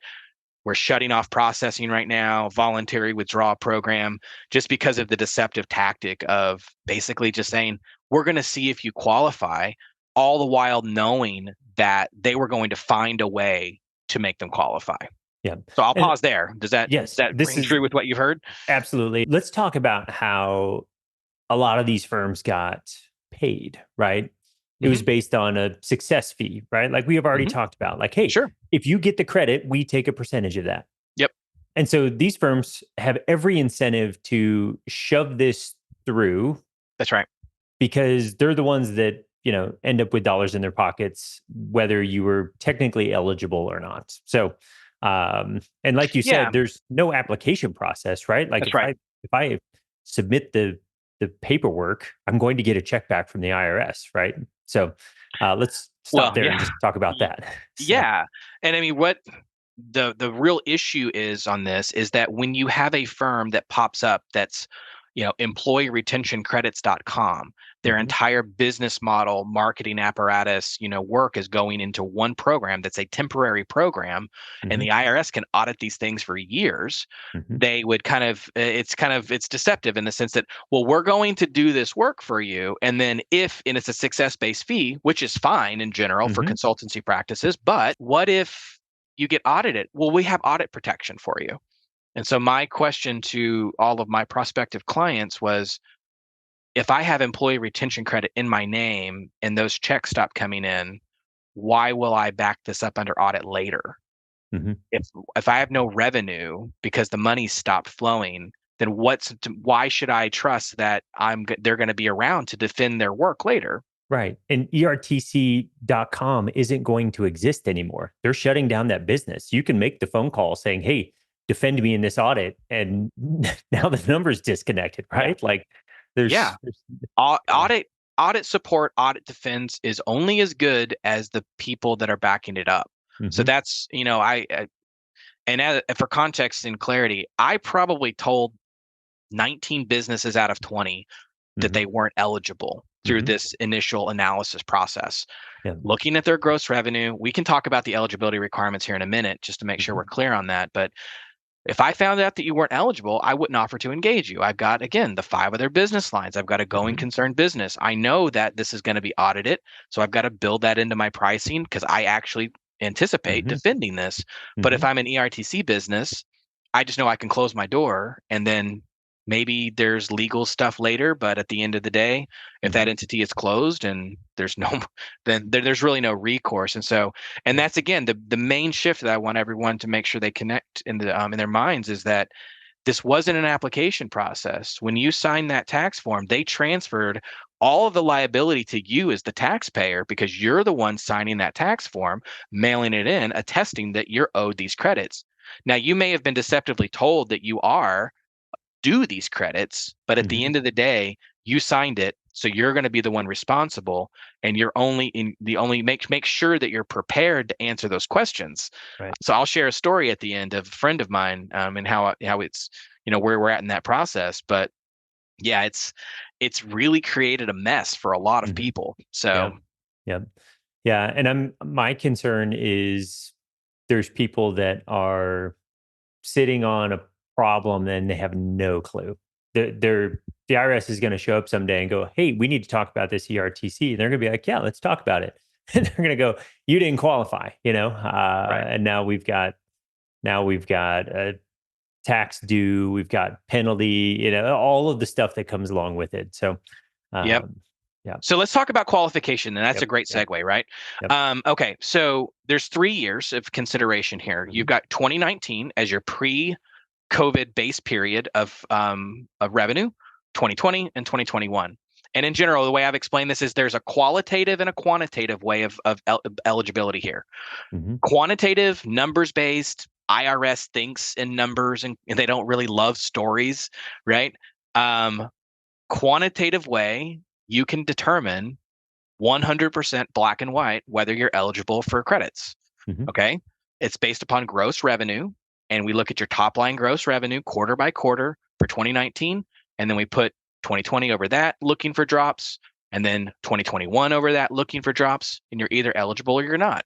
[SPEAKER 2] we're shutting off processing right now, voluntary withdrawal program, just because of the deceptive tactic of basically just saying, we're going to see if you qualify, all the while knowing that they were going to find a way to make them qualify.
[SPEAKER 1] Yeah.
[SPEAKER 2] So I'll
[SPEAKER 1] And
[SPEAKER 2] pause there. Does that
[SPEAKER 1] yes, this
[SPEAKER 2] ring
[SPEAKER 1] is
[SPEAKER 2] true with what you've heard?
[SPEAKER 1] absolutely. Let's talk about how a lot of these firms got paid, right? It was
[SPEAKER 2] Mm-hmm.
[SPEAKER 1] based on a success fee, right? Like we have already
[SPEAKER 2] Mm-hmm.
[SPEAKER 1] talked about, like, hey,
[SPEAKER 2] Sure.
[SPEAKER 1] if you get the credit, we take a percentage of that.
[SPEAKER 2] Yep.
[SPEAKER 1] And so these firms have every incentive to shove this through
[SPEAKER 2] That's right.
[SPEAKER 1] because they're the ones that, end up with dollars in their pockets, whether you were technically eligible or not. So, and like you
[SPEAKER 2] Yeah.
[SPEAKER 1] said, there's no application process, right? Like
[SPEAKER 2] That's right.
[SPEAKER 1] if I submit the paperwork, I'm going to get a check back from the IRS, right? So let's stop there and just talk about that. So,
[SPEAKER 2] Yeah. And I mean, what the real issue is on this is that when you have a firm that pops up that's, employeeretentioncredits.com, their
[SPEAKER 1] mhm,
[SPEAKER 2] entire business model, marketing apparatus, work is going into one program that's a temporary program, and
[SPEAKER 1] mhm,
[SPEAKER 2] the IRS can audit these things for years.
[SPEAKER 1] mhm,
[SPEAKER 2] They would it's deceptive in the sense that, well, we're going to do this work for you, and then and it's a success-based fee, which is fine in general for
[SPEAKER 1] mhm,
[SPEAKER 2] consultancy practices, but what if you get audited? Well, we have audit protection for you. And so my question to all of my prospective clients was, if I have employee retention credit in my name and those checks stop coming in, why will I back this up under audit later?
[SPEAKER 1] mhm.
[SPEAKER 2] If I have no revenue because the money stopped flowing, then why should I trust that they're going to be around to defend their work later?
[SPEAKER 1] Right. And ERTC.com isn't going to exist anymore. They're shutting down that business. You can make the phone call saying, hey, defend me in this audit. And now the number's disconnected,
[SPEAKER 2] Yeah.
[SPEAKER 1] right? Like
[SPEAKER 2] Yeah.
[SPEAKER 1] there's yeah.
[SPEAKER 2] Audit support, audit defense is only as good as the people that are backing it up. So
[SPEAKER 1] Hmm.
[SPEAKER 2] that's, for context and clarity, I probably told 19 businesses out of 20 that
[SPEAKER 1] Hmm.
[SPEAKER 2] they weren't eligible through
[SPEAKER 1] Hmm.
[SPEAKER 2] this initial analysis process.
[SPEAKER 1] Yeah.
[SPEAKER 2] Looking at their gross revenue, we can talk about the eligibility requirements here in a minute just to make sure
[SPEAKER 1] Hmm.
[SPEAKER 2] we're clear on that. But if I found out that you weren't eligible, I wouldn't offer to engage you. I've got, again, the 5 other business lines. I've got a going
[SPEAKER 1] Hmm.
[SPEAKER 2] concern business. I know that this is going to be audited. So I've got to build that into my pricing because I actually anticipate
[SPEAKER 1] Hmm.
[SPEAKER 2] defending this. But if
[SPEAKER 1] Hmm.
[SPEAKER 2] I'm an ERTC business, I just know I can close my door and then maybe there's legal stuff later. But at the end of the day, if that
[SPEAKER 1] Hmm.
[SPEAKER 2] entity is closed and there's no, then there's really no recourse. And so, and
[SPEAKER 1] Yeah.
[SPEAKER 2] that's again the main shift that I want everyone to make sure they connect in their minds is that this wasn't an application process. When you signed that tax form, they transferred all of the liability to you as the taxpayer because you're the one signing that tax form, mailing it in, attesting that you're owed these credits. Now, you may have been deceptively told that you are due these credits, but at the
[SPEAKER 1] Hmm.
[SPEAKER 2] end of the day, you signed it, so you're going to be the one responsible, and you're only in the only make sure that you're prepared to answer those questions.
[SPEAKER 1] Right.
[SPEAKER 2] So I'll share a story at the end of a friend of mine, and how it's where we're at in that process. But yeah, it's really created a mess for a lot of
[SPEAKER 1] Hmm.
[SPEAKER 2] people.
[SPEAKER 1] Yeah.
[SPEAKER 2] So
[SPEAKER 1] Yeah. Yeah. And my concern is there's people that are sitting on a problem and they have no clue. The IRS is going to show up someday and go, "Hey, we need to talk about this ERTC." And they're going to be like, "Yeah, let's talk about it." And they're going to go, "You didn't qualify,"
[SPEAKER 2] right.
[SPEAKER 1] and now we've got a tax due, we've got penalty, all of the stuff that comes along with it. So,
[SPEAKER 2] Yep.
[SPEAKER 1] um, yeah,
[SPEAKER 2] So let's talk about qualification, and that's a
[SPEAKER 1] yep,
[SPEAKER 2] great
[SPEAKER 1] yep,
[SPEAKER 2] segue, right?
[SPEAKER 1] yep.
[SPEAKER 2] Okay, so there's 3 years of consideration here. You've
[SPEAKER 1] Hmm.
[SPEAKER 2] got 2019 as your pre-COVID base period of revenue, 2020 and 2021. And in general, the way I've explained this is there's a qualitative and a quantitative way of eligibility here.
[SPEAKER 1] Hmm.
[SPEAKER 2] Quantitative, numbers based. IRS thinks in numbers and they don't really love stories, right? Um, Quantitative way you can determine 100% black and white whether you're eligible for credits.
[SPEAKER 1] Mhm.
[SPEAKER 2] Okay. It's based upon gross revenue. And we look at your top line gross revenue quarter by quarter for 2019. And then we put 2020 over that, looking for drops. And then 2021 over that, looking for drops. And you're either eligible or you're not.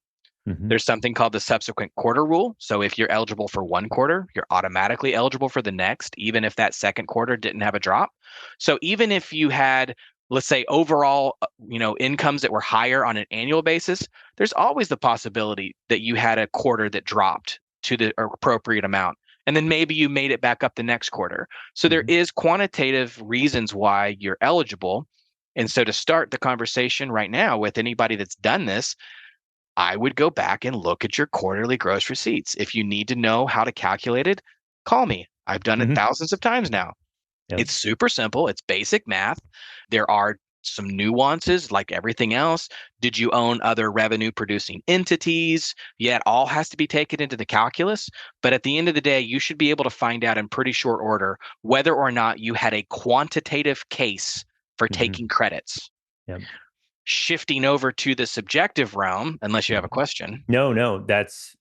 [SPEAKER 1] Mhm.
[SPEAKER 2] There's something called the subsequent quarter rule. So if you're eligible for one quarter, you're automatically eligible for the next, even if that second quarter didn't have a drop. So even if you had, let's say, overall, incomes that were higher on an annual basis, there's always the possibility that you had a quarter that dropped to the appropriate amount. And then maybe you made it back up the next quarter. So there is quantitative reasons why you're eligible. And so to start the conversation right now with anybody that's done this, I would go back and look at your quarterly gross receipts. If you need to know how to calculate it, call me. I've done it
[SPEAKER 1] Mhm.
[SPEAKER 2] thousands of times now.
[SPEAKER 1] Yep.
[SPEAKER 2] It's super simple. It's basic math. There are some nuances like everything else. Did you own other revenue producing entities? Yeah, it all has to be taken into the calculus. But at the end of the day, you should be able to find out in pretty short order whether or not you had a quantitative case for
[SPEAKER 1] Mhm.
[SPEAKER 2] taking credits.
[SPEAKER 1] Yep.
[SPEAKER 2] Shifting over to the subjective realm, unless you have a
[SPEAKER 1] Mhm.
[SPEAKER 2] question.
[SPEAKER 1] No, that's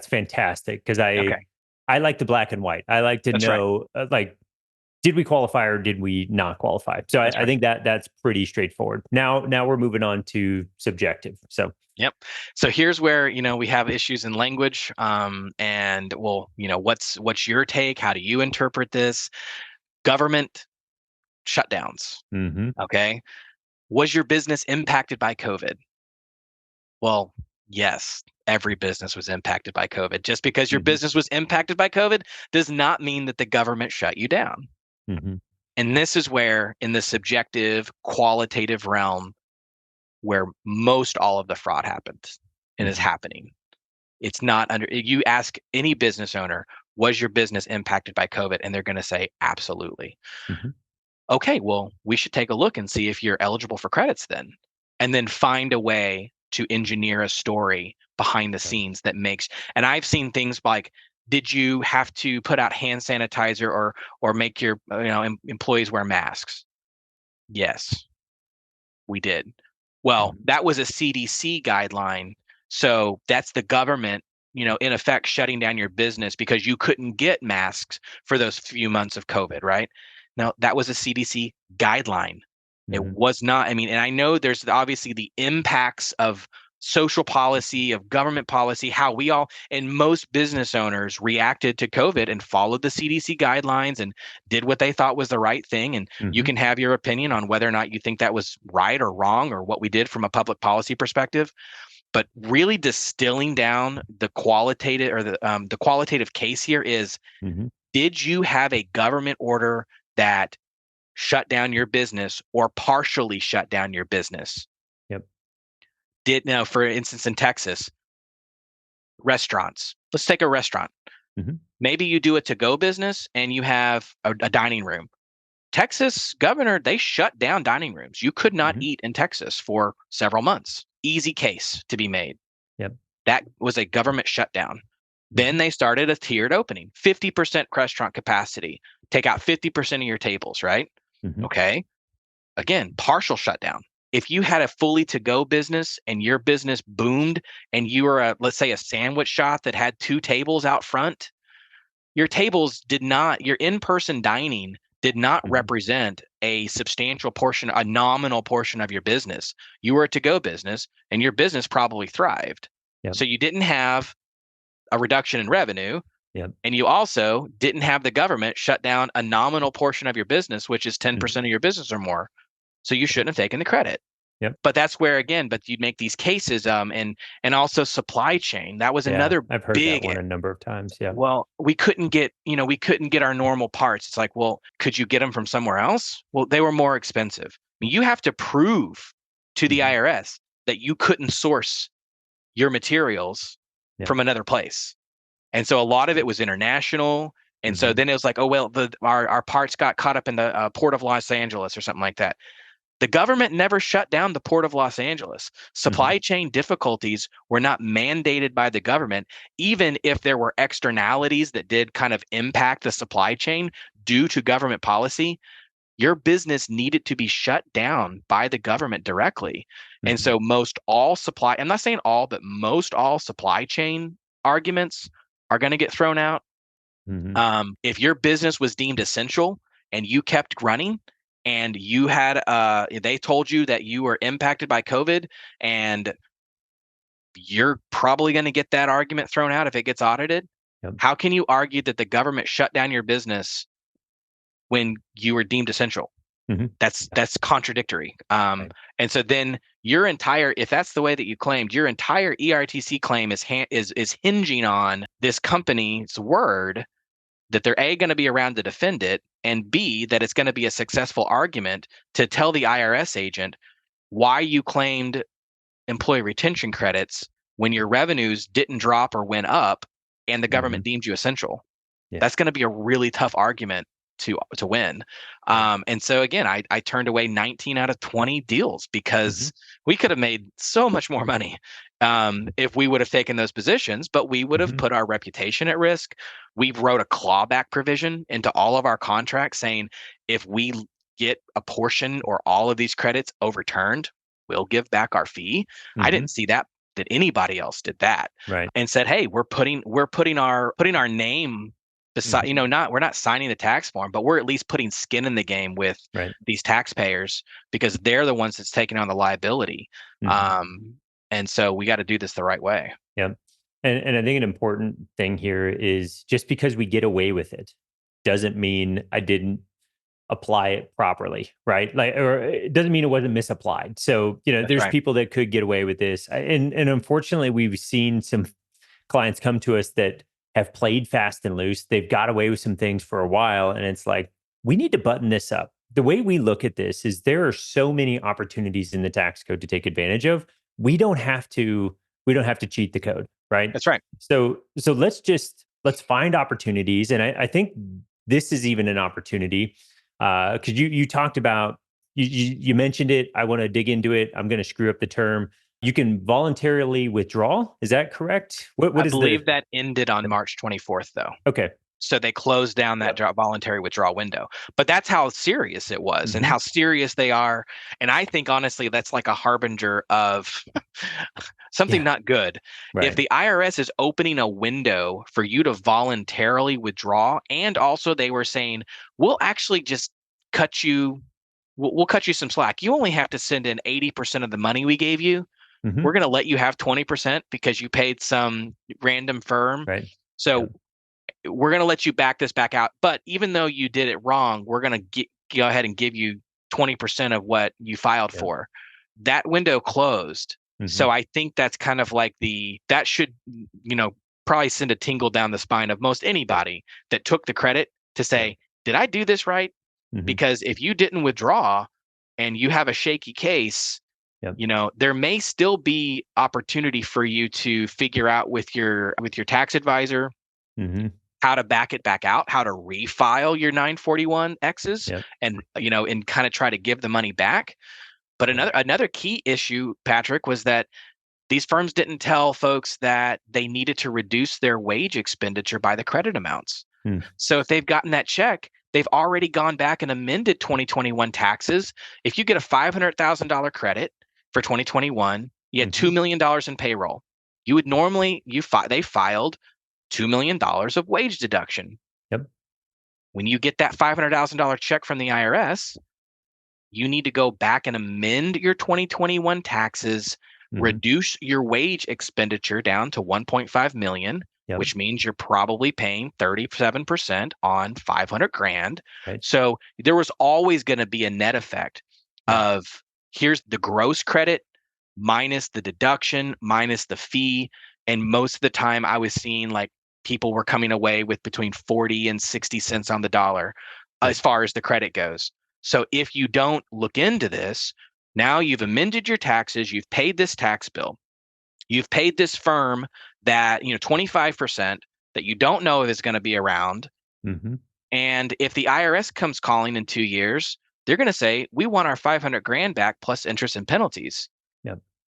[SPEAKER 1] fantastic because
[SPEAKER 2] Okay,
[SPEAKER 1] I like the black and white. I like to
[SPEAKER 2] that's right.
[SPEAKER 1] know like did we qualify or did we not qualify? So
[SPEAKER 2] That's
[SPEAKER 1] I
[SPEAKER 2] right.
[SPEAKER 1] think that's pretty straightforward. Now we're moving on to subjective. So
[SPEAKER 2] Yep. So here's where we have issues in language, and well, what's your take? How do you interpret this? Government shutdowns.
[SPEAKER 1] mhm.
[SPEAKER 2] Okay. Was your business impacted by COVID? Well, yes, every business was impacted by COVID. Just because your
[SPEAKER 1] Mhm.
[SPEAKER 2] business was impacted by COVID does not mean that the government shut you down.
[SPEAKER 1] Mhm.
[SPEAKER 2] And this is where, in the subjective, qualitative realm, where most all of the fraud happens and is
[SPEAKER 1] Mhm.
[SPEAKER 2] happening. It's not under, you ask any business owner, was your business impacted by COVID? And they're going to say, absolutely.
[SPEAKER 1] Mhm.
[SPEAKER 2] Okay, well, we should take a look and see if you're eligible for credits then. And then find a way to engineer a story behind the
[SPEAKER 1] Yep.
[SPEAKER 2] scenes that makes, and I've seen things like, did you have to put out hand sanitizer or make your employees wear masks? Yes, we did. Well,
[SPEAKER 1] Mhm.
[SPEAKER 2] that was a CDC guideline. So that's the government, in effect shutting down your business because you couldn't get masks for those few months of COVID, right? Now, that was a CDC guideline. It
[SPEAKER 1] Mhm.
[SPEAKER 2] was not, I mean, and I know there's obviously the impacts of social policy, of government policy, how we all and most business owners reacted to COVID and followed the CDC guidelines and did what they thought was the right thing. And you
[SPEAKER 1] Mhm.
[SPEAKER 2] can have your opinion on whether or not you think that was right or wrong or what we did from a public policy perspective. But really distilling down the qualitative or the qualitative case here is:
[SPEAKER 1] Mhm.
[SPEAKER 2] did you have a government order that shut down your business or partially shut down your business?
[SPEAKER 1] Yep.
[SPEAKER 2] Did now, for instance, in Texas, restaurants. Let's take a restaurant.
[SPEAKER 1] Mhm.
[SPEAKER 2] Maybe you do a to-go business and you have a dining room. Texas governor, they shut down dining rooms. You could not
[SPEAKER 1] Mhm.
[SPEAKER 2] eat in Texas for several months. Easy case to be made.
[SPEAKER 1] Yep.
[SPEAKER 2] That was a government shutdown. Then
[SPEAKER 1] Mhm.
[SPEAKER 2] they started a tiered opening, 50% restaurant capacity. Take out 50% of your tables, right?
[SPEAKER 1] Mhm.
[SPEAKER 2] Okay. Again, partial shutdown. If you had a fully to go business and your business boomed and you were let's say a sandwich shop that had two tables out front, your tables did not, your in-person dining did not
[SPEAKER 1] Mhm.
[SPEAKER 2] represent a substantial portion, a nominal portion of your business. You were a to-go business and your business probably thrived.
[SPEAKER 1] Yep.
[SPEAKER 2] So you didn't have a reduction in revenue,
[SPEAKER 1] Yep.
[SPEAKER 2] and you also didn't have the government shut down a nominal portion of your business, which is
[SPEAKER 1] Mhm.
[SPEAKER 2] 10% of your business or more. So you
[SPEAKER 1] Yep.
[SPEAKER 2] shouldn't have taken the credit.
[SPEAKER 1] Yep.
[SPEAKER 2] But that's where again, but you'd make these cases, and also supply chain. That was
[SPEAKER 1] Yeah.
[SPEAKER 2] another
[SPEAKER 1] I've heard that
[SPEAKER 2] big.
[SPEAKER 1] one a number of times. Yeah.
[SPEAKER 2] Well, we couldn't get our normal parts. It's like, well, could you get them from somewhere else? Well, they were more expensive. I mean, you have to prove to the
[SPEAKER 1] Mhm.
[SPEAKER 2] IRS that you couldn't source your materials
[SPEAKER 1] Yep.
[SPEAKER 2] from another place. And so a lot of it was international. And so
[SPEAKER 1] Mhm.
[SPEAKER 2] then it was like, oh well, our parts got caught up in the port of Los Angeles or something like that. The government never shut down the port of Los Angeles.
[SPEAKER 1] Mhm.
[SPEAKER 2] Supply chain difficulties were not mandated by the government, even if there were externalities that did kind of impact the supply chain due to government policy. your business needed to be shut down by the government directly. And
[SPEAKER 1] Mm-hmm.
[SPEAKER 2] so I'm not saying all, but most all supply chain arguments are going to get thrown out. If your business was deemed essential and you kept running and you had, they told you that you were impacted by COVID, and you're probably going to get that argument thrown out if it gets audited.
[SPEAKER 1] Yep.
[SPEAKER 2] How can you argue that the government shut down your business when you were deemed essential?
[SPEAKER 1] Mm-hmm.
[SPEAKER 2] That's contradictory.
[SPEAKER 1] Right.
[SPEAKER 2] And so then if that's the way that you claimed, your entire ERTC claim is hinging on this company's word that they're A, going to be around to defend it, and B, that it's going to be a successful argument to tell the IRS agent why you claimed employee retention credits when your revenues didn't drop or went up and the government deemed you essential.
[SPEAKER 1] Yeah.
[SPEAKER 2] That's going to be a really tough argument to win. And so again, I turned away 19 out of 20 deals because we could have made so much more money if we would have taken those positions, but we would have put our reputation at risk. We wrote a clawback provision into all of our contracts saying if we get a portion or all of these credits overturned, we'll give back our fee. I didn't see that anybody else did that.
[SPEAKER 1] Right.
[SPEAKER 2] And said, hey, we're putting our name beside, we're not signing the tax form, but we're at least putting skin in the game with these taxpayers because they're the ones that's taking on the liability. And so we got to do this the right way.
[SPEAKER 1] Yeah. And I think an important thing here is just because we get away with it doesn't mean I didn't apply it properly, right? Like, or it doesn't mean it wasn't misapplied. So, there's people that could get away with this. And unfortunately, we've seen some clients come to us that have played fast and loose. They've got away with some things for a while. And it's like, we need to button this up. The way we look at this is there are so many opportunities in the tax code to take advantage of. We don't have to cheat the code, right?
[SPEAKER 2] That's right.
[SPEAKER 1] So let's find opportunities. And I think this is even an opportunity. Because you talked about, you mentioned it. I want to dig into it. I'm going to screw up the term. You can voluntarily withdraw. Is that correct?
[SPEAKER 2] I believe that ended on March 24th, though.
[SPEAKER 1] Okay.
[SPEAKER 2] So they closed down that voluntary withdrawal window. But that's how serious it was and how serious they are. And I think, honestly, that's like a harbinger of something not good.
[SPEAKER 1] Right.
[SPEAKER 2] If the IRS is opening a window for you to voluntarily withdraw, and also they were saying, we'll actually just we'll cut you some slack. You only have to send in 80% of the money we gave you. We're going to let you have 20% because you paid some random firm.
[SPEAKER 1] Right.
[SPEAKER 2] So we're going to let you back this back out. But even though you did it wrong, we're going to go ahead and give you 20% of what you filed for. That window closed. So I think that's kind of like that should, probably send a tingle down the spine of most anybody that took the credit to say, did I do this right? Because if you didn't withdraw and you have a shaky case, there may still be opportunity for you to figure out with your tax advisor how to back it back out, how to refile your 941Xs and kind of try to give the money back. But another key issue, Patrick, was that these firms didn't tell folks that they needed to reduce their wage expenditure by the credit amounts. So if they've gotten that check, they've already gone back and amended 2021 taxes. If you get a $500,000 credit for 2021, you had $2 million in payroll. You would normally, they filed $2 million of wage deduction. When you get that $500,000 check from the IRS, you need to go back and amend your 2021 taxes, reduce your wage expenditure down to 1.5 million, which means you're probably paying 37% on 500 grand. So there was always going to be a net effect of here's the gross credit minus the deduction minus the fee. And most of the time I was seeing like people were coming away with between 40 and 60 cents on the dollar as far as the credit goes. So if you don't look into this, now you've amended your taxes, you've paid this tax bill, you've paid this firm that, 25% that you don't know if it's going to be around. And if the IRS comes calling in 2 years, they're going to say, we want our 500 grand back plus interest and penalties.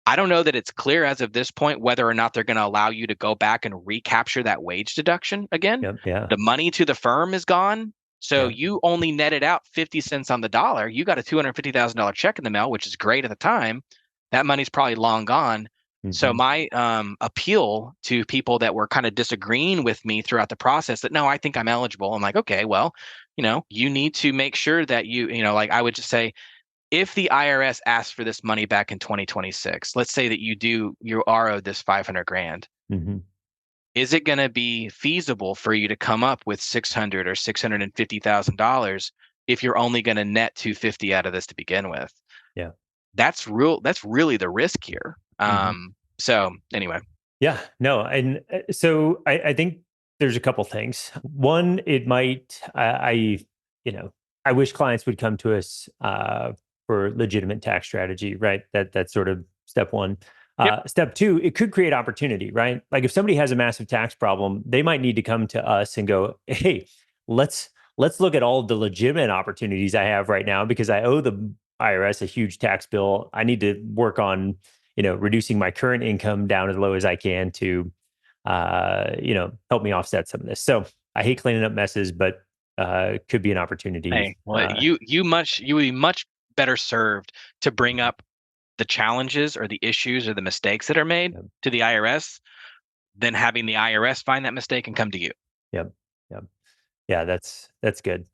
[SPEAKER 2] I don't know that it's clear as of this point whether or not they're going to allow you to go back and recapture that wage deduction again. The money to the firm is gone. So you only netted out 50 cents on the dollar. You got a $250,000 check in the mail, which is great at the time. That money's probably long gone. So my appeal to people that were kind of disagreeing with me throughout the process that, no, I think I'm eligible. I'm like, okay, well, you need to make sure that like I would just say, if the IRS asks for this money back in 2026, let's say that you are owed this 500 grand. Is it going to be feasible for you to come up with $600,000 or $650,000 if you're only going to net 250 out of this to begin with?
[SPEAKER 1] Yeah.
[SPEAKER 2] That's really the risk here. So anyway.
[SPEAKER 1] Yeah, no. And so I think there's a couple things. One, it might, I wish clients would come to us for legitimate tax strategy, right? That's sort of step one. Step two, it could create opportunity, right? Like if somebody has a massive tax problem, they might need to come to us and go, hey, let's look at all the legitimate opportunities I have right now because I owe the IRS a huge tax bill. I need to work on, reducing my current income down as low as I can to, help me offset some of this. So I hate cleaning up messes, but it could be an opportunity.
[SPEAKER 2] Hey, well, you would be much better served to bring up the challenges or the issues or the mistakes that are made to the IRS than having the IRS find that mistake and come to you.
[SPEAKER 1] Yep. Yeah, that's good.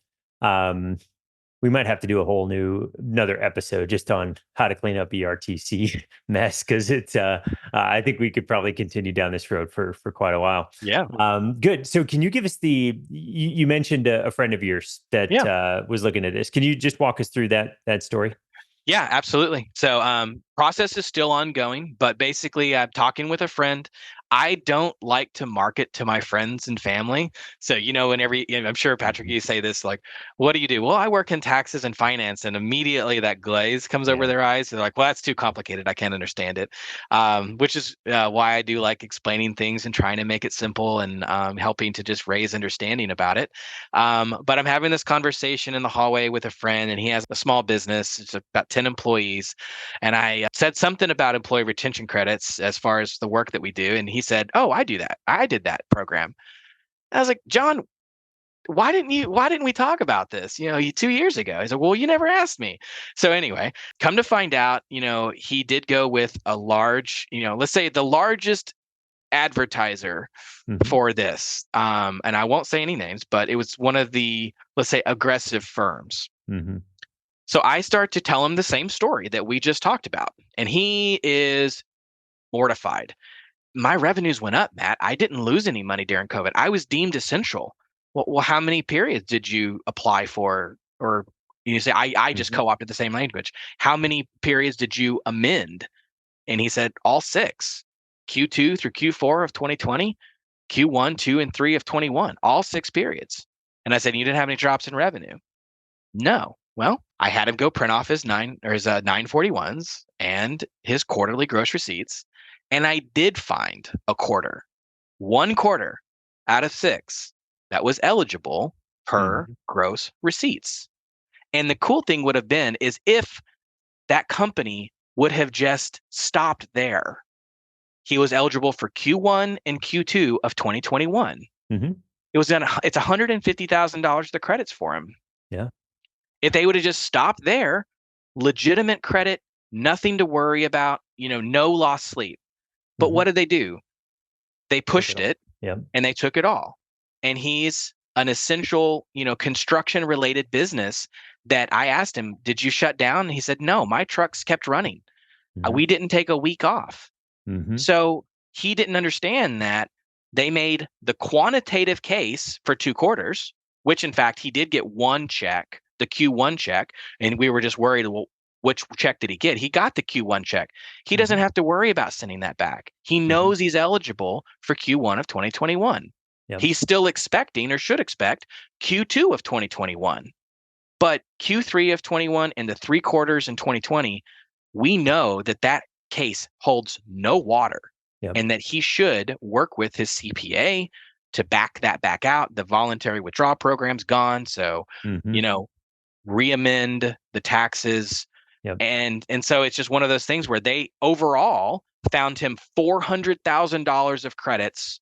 [SPEAKER 1] We might have to do another episode just on how to clean up ERTC mess because it's. I think we could probably continue down this road for quite a while.
[SPEAKER 2] Yeah.
[SPEAKER 1] Good. So, can you give us you mentioned a friend of yours that was looking at this? Can you just walk us through that story?
[SPEAKER 2] Yeah, absolutely. So process is still ongoing, but basically I'm talking with a friend. I don't like to market to my friends and family. So, I'm sure Patrick, you say this like, what do you do? Well, I work in taxes and finance, and immediately that glaze comes over their eyes. They're like, well, that's too complicated. I can't understand it. Which is why I do like explaining things and trying to make it simple and helping to just raise understanding about it. But I'm having this conversation in the hallway with a friend, and he has a small business. It's about 10 employees. And I said something about employee retention credits as far as the work that we do. And he said, oh, I do that. I did that program. I was like, John, why didn't we talk about this, 2 years ago? He said, well, you never asked me. So anyway, come to find out, he did go with a large, let's say the largest advertiser for this. And I won't say any names, but it was one of the, let's say, aggressive firms. So I start to tell him the same story that we just talked about. And he is mortified. My revenues went up, Matt. I didn't lose any money during COVID. I was deemed essential. Well, how many periods did you apply for? Or you say, I just co-opted the same language. How many periods did you amend? And he said, all 6. Q2 through Q4 of 2020, Q1, 2, and 3 of 21, all 6 periods. And I said, you didn't have any drops in revenue? No. Well, I had him go print off his 941s and his quarterly gross receipts. And I did find one quarter out of 6 that was eligible per gross receipts. And the cool thing would have been is if that company would have just stopped there. He was eligible for Q1 and Q2 of 2021. It's $150,000 the credits for him.
[SPEAKER 1] Yeah.
[SPEAKER 2] If they would have just stopped there, legitimate credit, nothing to worry about, no lost sleep. But what did they do? They pushed it and they took it all. And he's an essential, construction related business that I asked him, did you shut down? And he said, no, my trucks kept running. We didn't take a week off. So he didn't understand that they made the quantitative case for 2 quarters, which in fact he did get one check, the Q1 check, and we were just worried, well, which check did he get? He got the Q1 check. He doesn't have to worry about sending that back. He knows he's eligible for Q1 of 2021. He's still expecting or should expect Q2 of 2021. But Q3 of 21 and the 3 quarters in 2020, we know that case holds no water and that he should work with his CPA to back that back out. The voluntary withdrawal program's gone. So, re-amend the taxes. And so it's just one of those things where they overall found him $400,000 of credits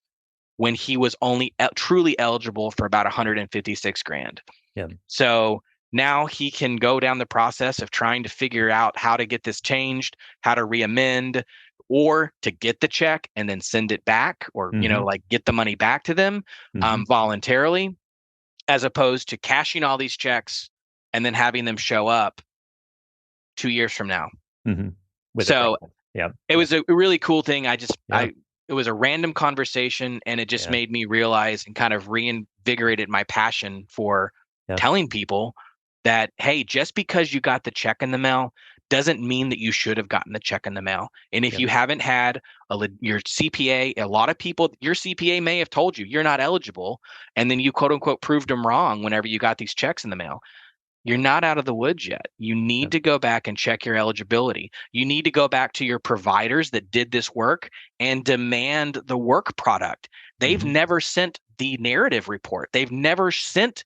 [SPEAKER 2] when he was only truly eligible for about 156 grand.
[SPEAKER 1] Yeah.
[SPEAKER 2] So now he can go down the process of trying to figure out how to get this changed, how to re-amend, or to get the check and then send it back, or like get the money back to them voluntarily, as opposed to cashing all these checks and then having them show up 2 years from now.
[SPEAKER 1] With
[SPEAKER 2] So
[SPEAKER 1] yeah,
[SPEAKER 2] it was a really cool thing. It was a random conversation, and it just made me realize and kind of reinvigorated my passion for telling people that, hey, just because you got the check in the mail doesn't mean that you should have gotten the check in the mail. And if you haven't had your CPA, a lot of people, your CPA may have told you you're not eligible, and then you quote unquote proved them wrong whenever you got these checks in the mail. You're not out of the woods yet. You need to go back and check your eligibility. You need to go back to your providers that did this work and demand the work product. They've never sent the narrative report. They've never sent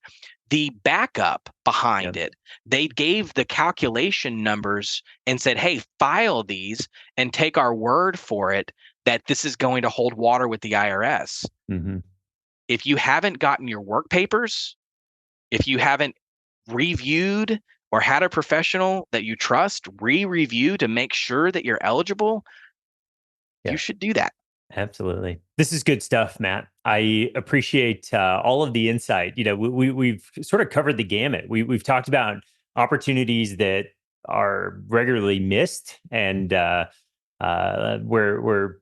[SPEAKER 2] the backup behind it. They gave the calculation numbers and said, hey, file these and take our word for it that this is going to hold water with the IRS. If you haven't gotten your work papers, if you haven't reviewed or had a professional that you trust re-review to make sure that you're eligible, you should do that.
[SPEAKER 1] Absolutely. This is good stuff, Matt. I appreciate all of the insight. We've sort of covered the gamut. We've talked about opportunities that are regularly missed and where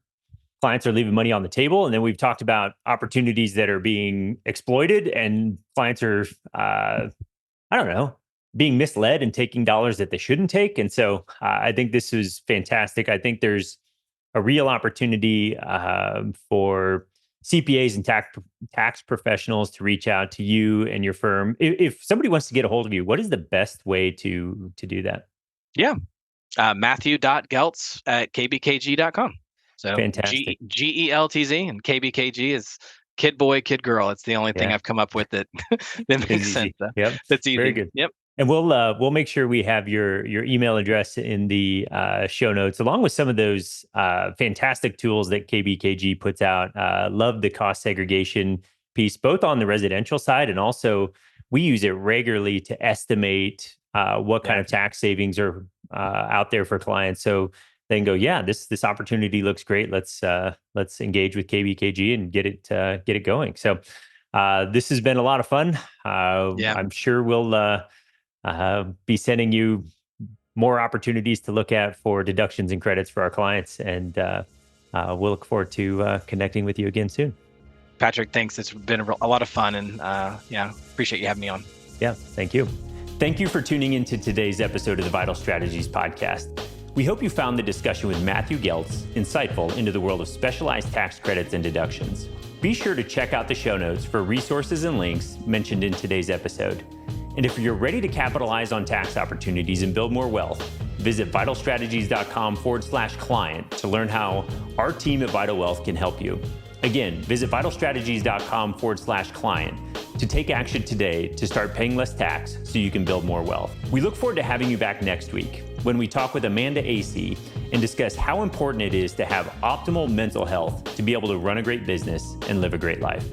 [SPEAKER 1] clients are leaving money on the table. And then we've talked about opportunities that are being exploited and clients are, being misled and taking dollars that they shouldn't take. And so I think this is fantastic. I think there's a real opportunity for CPAs and tax professionals to reach out to you and your firm. If somebody wants to get a hold of you, what is the best way to do that?
[SPEAKER 2] Yeah. Matthew.Geltz at KBKG.com. So
[SPEAKER 1] fantastic.
[SPEAKER 2] GELTZ, and KBKG is kid boy, kid girl. It's the only thing I've come up with that makes sense. That's easy.
[SPEAKER 1] Very good.
[SPEAKER 2] Yep.
[SPEAKER 1] And we'll make sure we have your email address in the show notes, along with some of those fantastic tools that KBKG puts out. Love the cost segregation piece, both on the residential side, and also we use it regularly to estimate what kind of tax savings are out there for clients. So they can go, this opportunity looks great. Let's engage with KBKG and get it going. So this has been a lot of fun. I'm sure we'll be sending you more opportunities to look at for deductions and credits for our clients. And we'll look forward to connecting with you again soon.
[SPEAKER 2] Patrick, thanks. It's been a lot of fun, and appreciate you having me on.
[SPEAKER 1] Yeah, thank you. Thank you for tuning into today's episode of the Vital Strategies podcast. We hope you found the discussion with Matthew Geltz insightful into the world of specialized tax credits and deductions. Be sure to check out the show notes for resources and links mentioned in today's episode. And if you're ready to capitalize on tax opportunities and build more wealth, visit vitalstrategies.com/client to learn how our team at Vital Wealth can help you. Again, visit vitalstrategies.com/client to take action today to start paying less tax so you can build more wealth. We look forward to having you back next week when we talk with Amanda AC and discuss how important it is to have optimal mental health to be able to run a great business and live a great life.